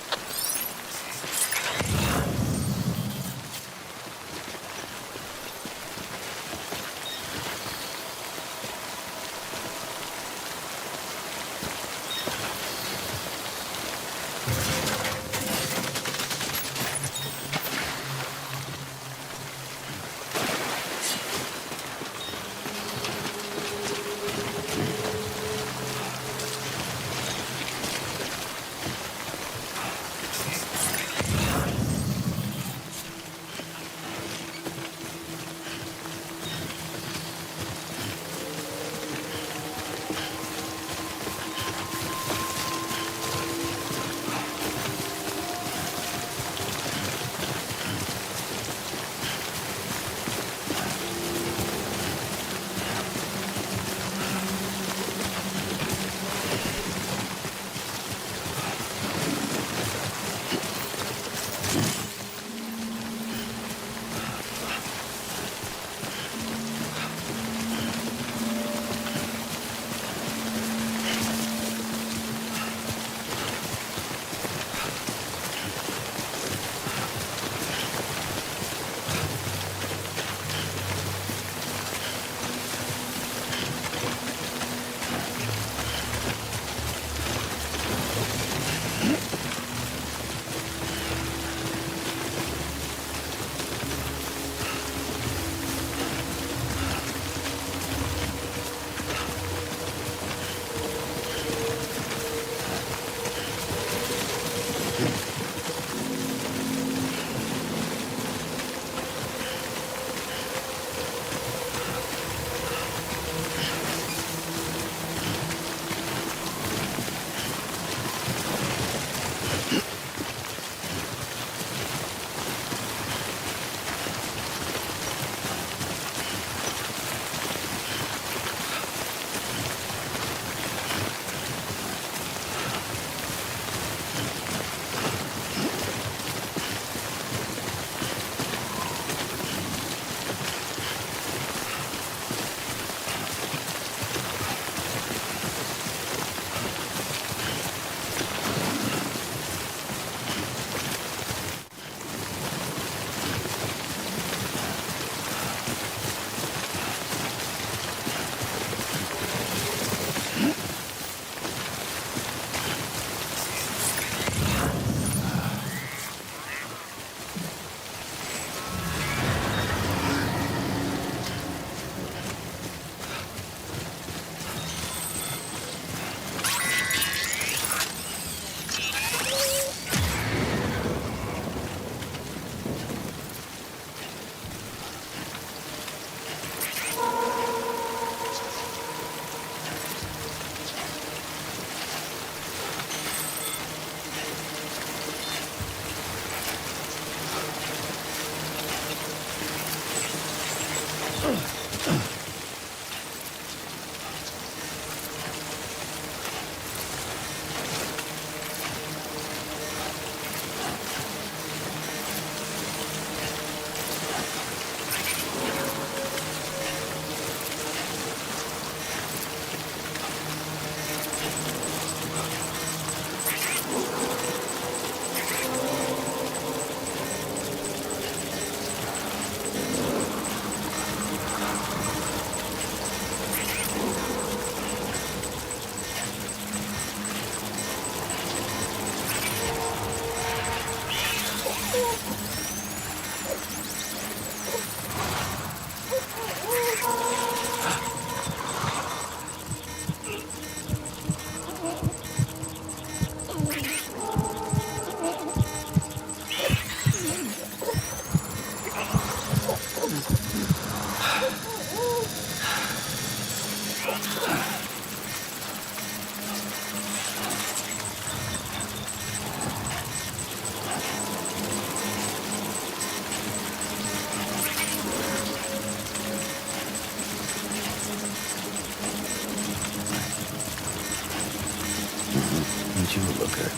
Ain't you a looker?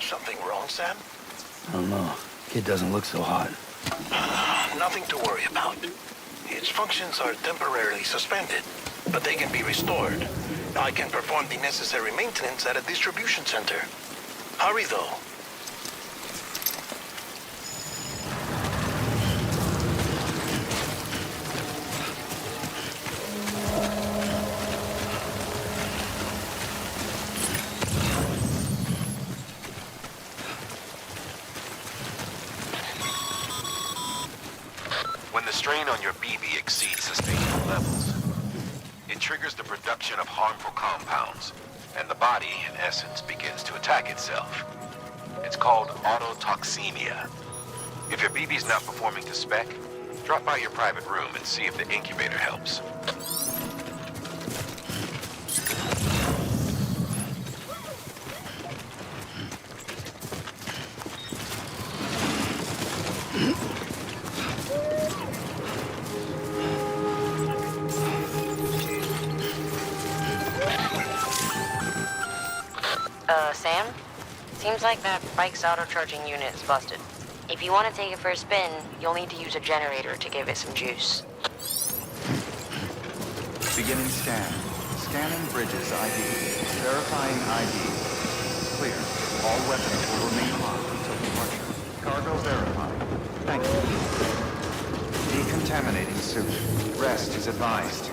Something wrong, Sam? I don't know. Kid doesn't look so hot. Nothing to worry about. Its functions are temporarily suspended, but they can be restored. I can perform the necessary maintenance at a distribution center. Hurry, though. When the strain on your BB exceeds sustainable levels, it triggers the production of harmful compounds, and the body, in essence, begins to attack itself. It's called autotoxemia. If your BB's not performing to spec, drop by your private room and see if the incubator helps. Sam? Seems like that bike's auto-charging unit is busted. If you want to take it for a spin, you'll need to use a generator to give it some juice. Beginning scan. Scanning bridges ID. Verifying ID. Clear. All weapons will remain locked until departure. Cargo verified. Thank you. Decontaminating suit. Rest is advised.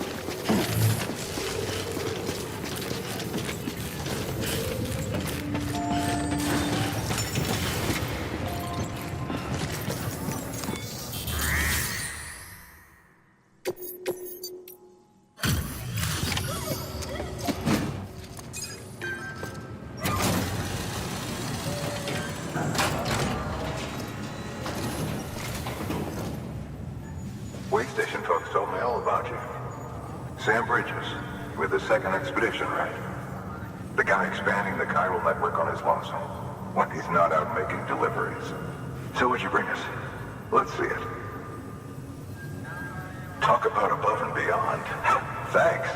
Way station folks told me all about you. Sam Bridges, with the second expedition, right? The guy expanding the chiral network on his lonesome, when he's not out making deliveries. So what'd you bring us? Let's see it. Talk about above and beyond. Thanks.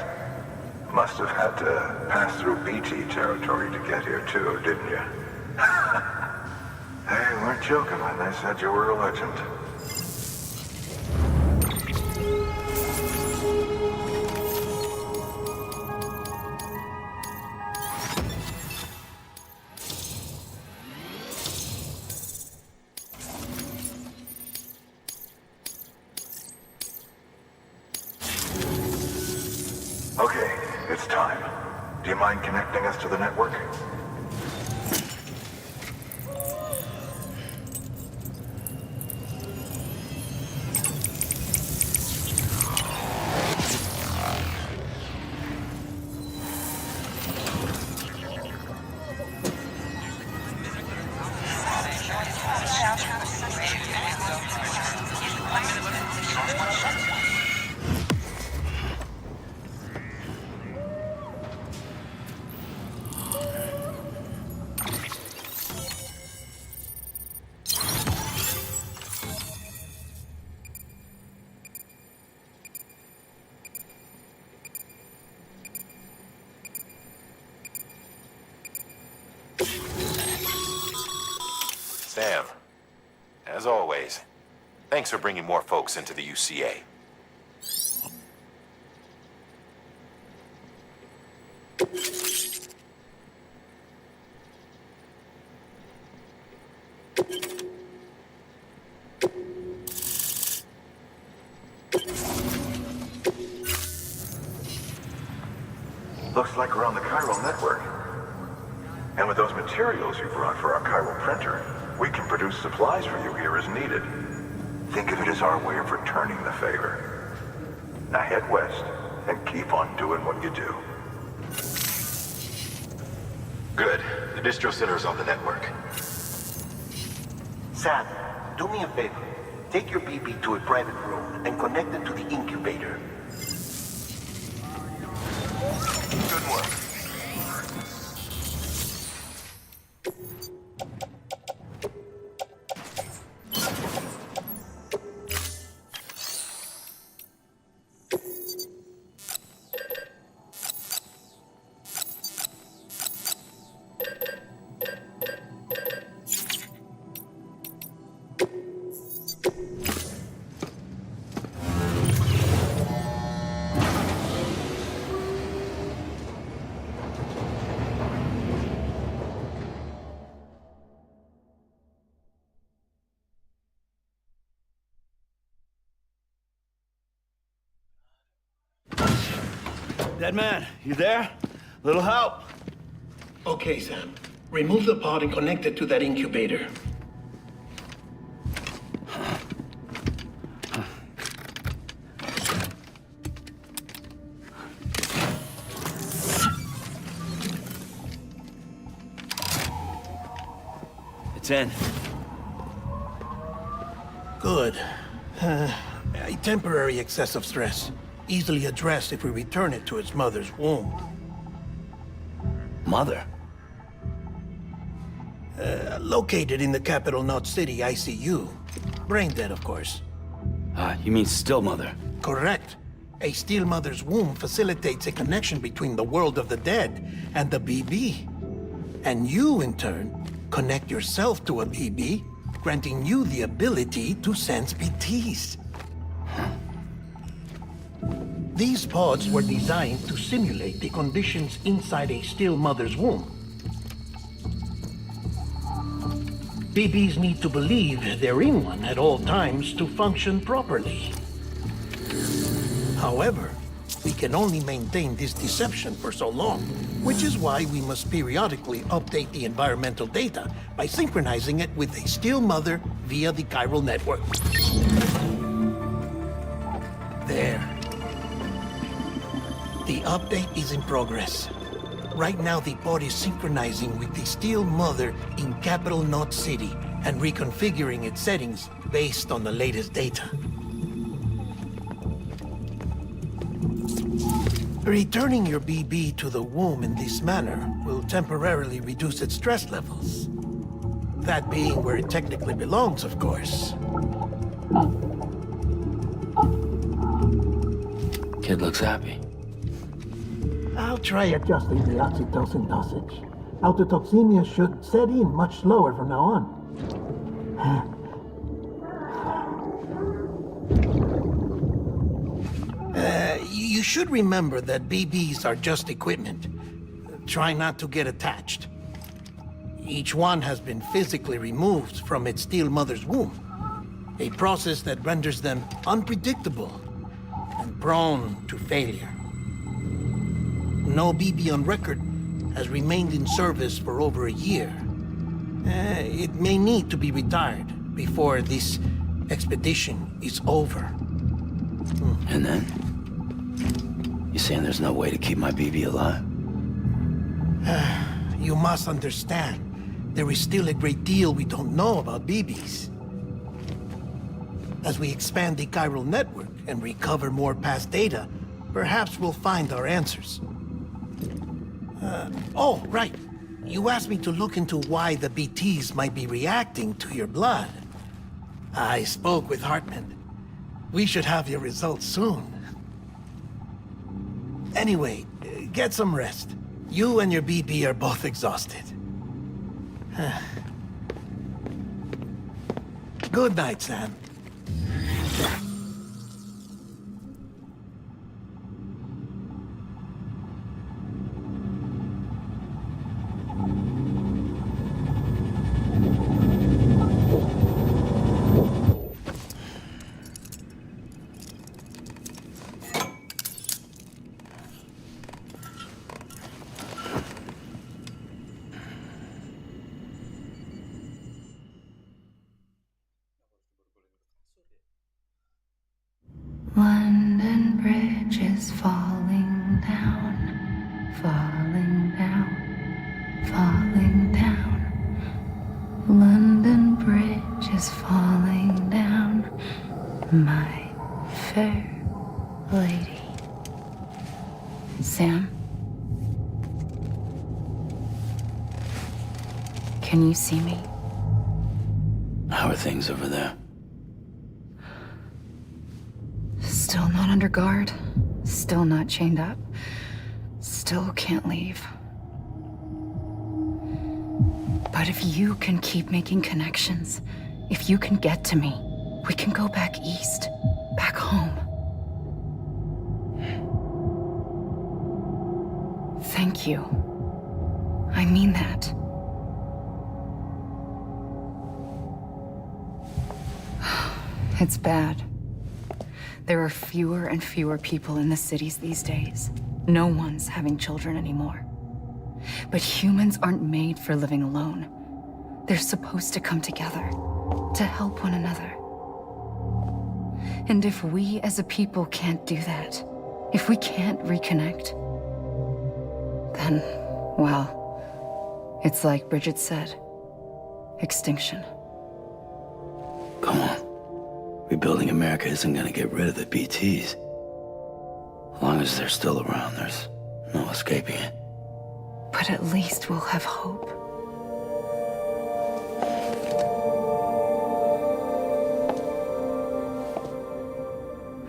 Must have had to pass through BT territory to get here too, didn't you? They weren't joking when they said you were a legend. Okay, it's time. Do you mind connecting us to the network? Sam, as always, thanks for bringing more folks into the UCA. Looks like we're on the chiral network. And with those materials you brought for our chiral printer, we can produce supplies for you here as needed. Think of it as our way of returning the favor. Now head west and keep on doing what you do. Good. The distro center is on the network. Sam, do me a favor. Take your BB to a private room and connect it to the incubator. Good work. Dead man, you there? Little help? Okay, Sam. Remove the pod and connect it to that incubator. It's in. Good. A temporary excess of stress. Easily addressed if we return it to its mother's womb. Mother? Located in the capital Knot City ICU. Brain dead, of course. You mean still mother? Correct. A still mother's womb facilitates a connection between the world of the dead and the BB. And you, in turn, connect yourself to a BB, granting you the ability to sense BTs. These pods were designed to simulate the conditions inside a still mother's womb. BBs need to believe they're in one at all times to function properly. However, we can only maintain this deception for so long, which is why we must periodically update the environmental data by synchronizing it with a still mother via the chiral network. There. The update is in progress. Right now, the pod is synchronizing with the still mother in capital Knot City and reconfiguring its settings based on the latest data. Returning your BB to the womb in this manner will temporarily reduce its stress levels. That being where it technically belongs, of course. Kid looks happy. I'll try adjusting the oxytocin dosage. Autotoxemia should set in much slower from now on. You should remember that BBs are just equipment. Try not to get attached. Each one has been physically removed from its still mother's womb. A process that renders them unpredictable and prone to failure. No BB on record has remained in service for over a year. It may need to be retired before this expedition is over. And then? You saying there's no way to keep my BB alive? You must understand, there is still a great deal we don't know about BBs. As we expand the chiral network and recover more past data, perhaps we'll find our answers. Oh, right. You asked me to look into why the BTs might be reacting to your blood. I spoke with Hartman. We should have your results soon. Anyway, get some rest. You and your BB are both exhausted. Good night, Sam. Bridge is falling down, falling down, falling down. London Bridge is falling down, my fair lady. Sam? Can you see me? How are things over there? Still not under guard, still not chained up, still can't leave. But if you can keep making connections, if you can get to me, we can go back east, back home. Thank you. I mean that. It's bad. There are fewer and fewer people in the cities these days. No one's having children anymore. But humans aren't made for living alone. They're supposed to come together, to help one another. And if we as a people can't do that, if we can't reconnect, then, well, it's like Bridget said, extinction. Come on. Rebuilding America isn't gonna get rid of the BTs. As long as they're still around, there's no escaping it. But at least we'll have hope.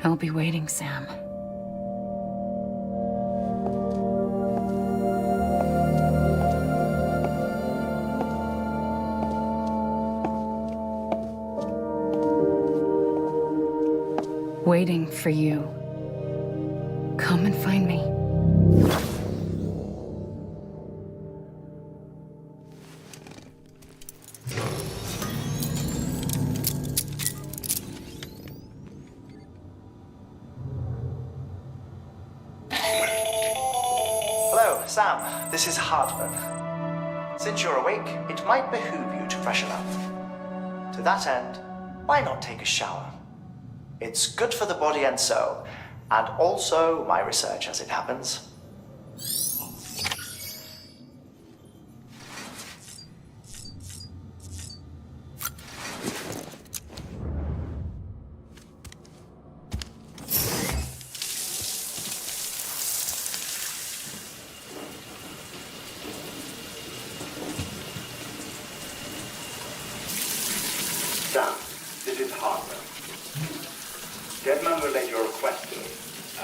I'll be waiting, Sam. Waiting for you. Come and find me. Hello, Sam. This is Hartman. Since you're awake, it might behoove you to freshen up. To that end, why not take a shower? It's good for the body and soul, and also my research as it happens. Sam, this is Hartman. Deadman relayed your request to me,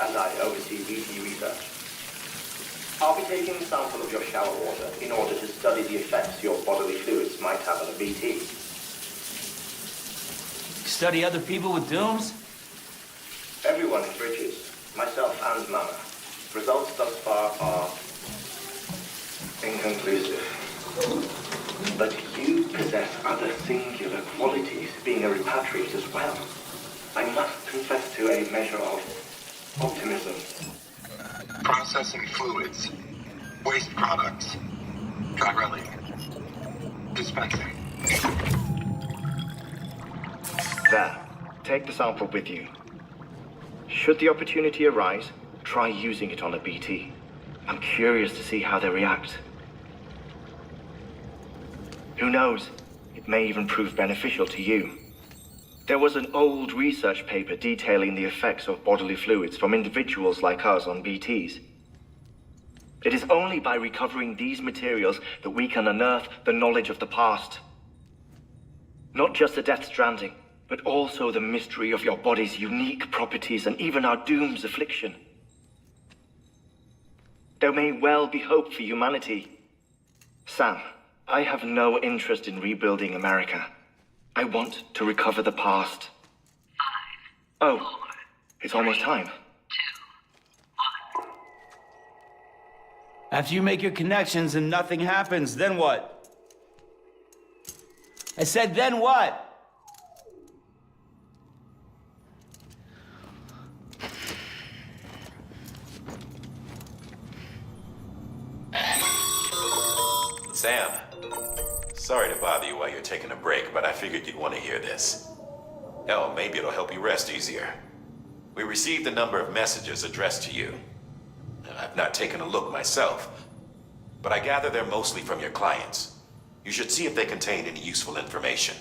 as I oversee BT research. I'll be taking a sample of your shower water in order to study the effects your bodily fluids might have on a BT. Study other people with dooms? Everyone in Bridges, myself and Mama. Results thus far are inconclusive. But you possess other singular qualities, being a repatriate as well. I must confess to a measure of optimism. Processing fluids. Waste products. Dry dispensing. There. Take the sample with you. Should the opportunity arise, try using it on a BT. I'm curious to see how they react. Who knows? It may even prove beneficial to you. There was an old research paper detailing the effects of bodily fluids from individuals like us on BTs. It is only by recovering these materials that we can unearth the knowledge of the past. Not just the Death Stranding, but also the mystery of your body's unique properties and even our doom's affliction. There may well be hope for humanity. Sam, I have no interest in rebuilding America. I want to recover the past. 5, 4, it's almost time. 2, 1. After you make your connections and nothing happens, then what? I said, then what? Sam, sorry to bother you while you're taking a break, but I figured you'd want to hear this. Hell, maybe it'll help you rest easier. We received a number of messages addressed to you. I've not taken a look myself, but I gather they're mostly from your clients. You should see if they contain any useful information.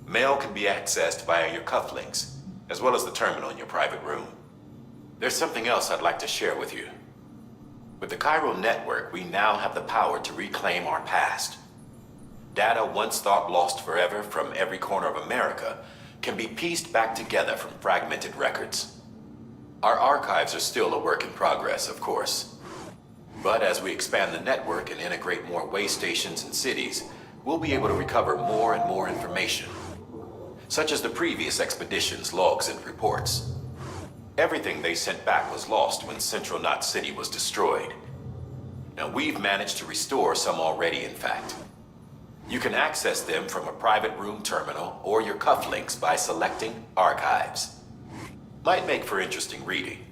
Mail can be accessed via your cufflinks, as well as the terminal in your private room. There's something else I'd like to share with you. With the chiral network, we now have the power to reclaim our past. Data once thought lost forever from every corner of America can be pieced back together from fragmented records. Our archives are still a work in progress, of course. But as we expand the network and integrate more way stations and cities, we'll be able to recover more and more information, such as the previous expedition's logs and reports. Everything they sent back was lost when Central Knot City was destroyed. Now we've managed to restore some already, in fact. You can access them from a private room terminal or your cufflinks by selecting Archives. Might make for interesting reading.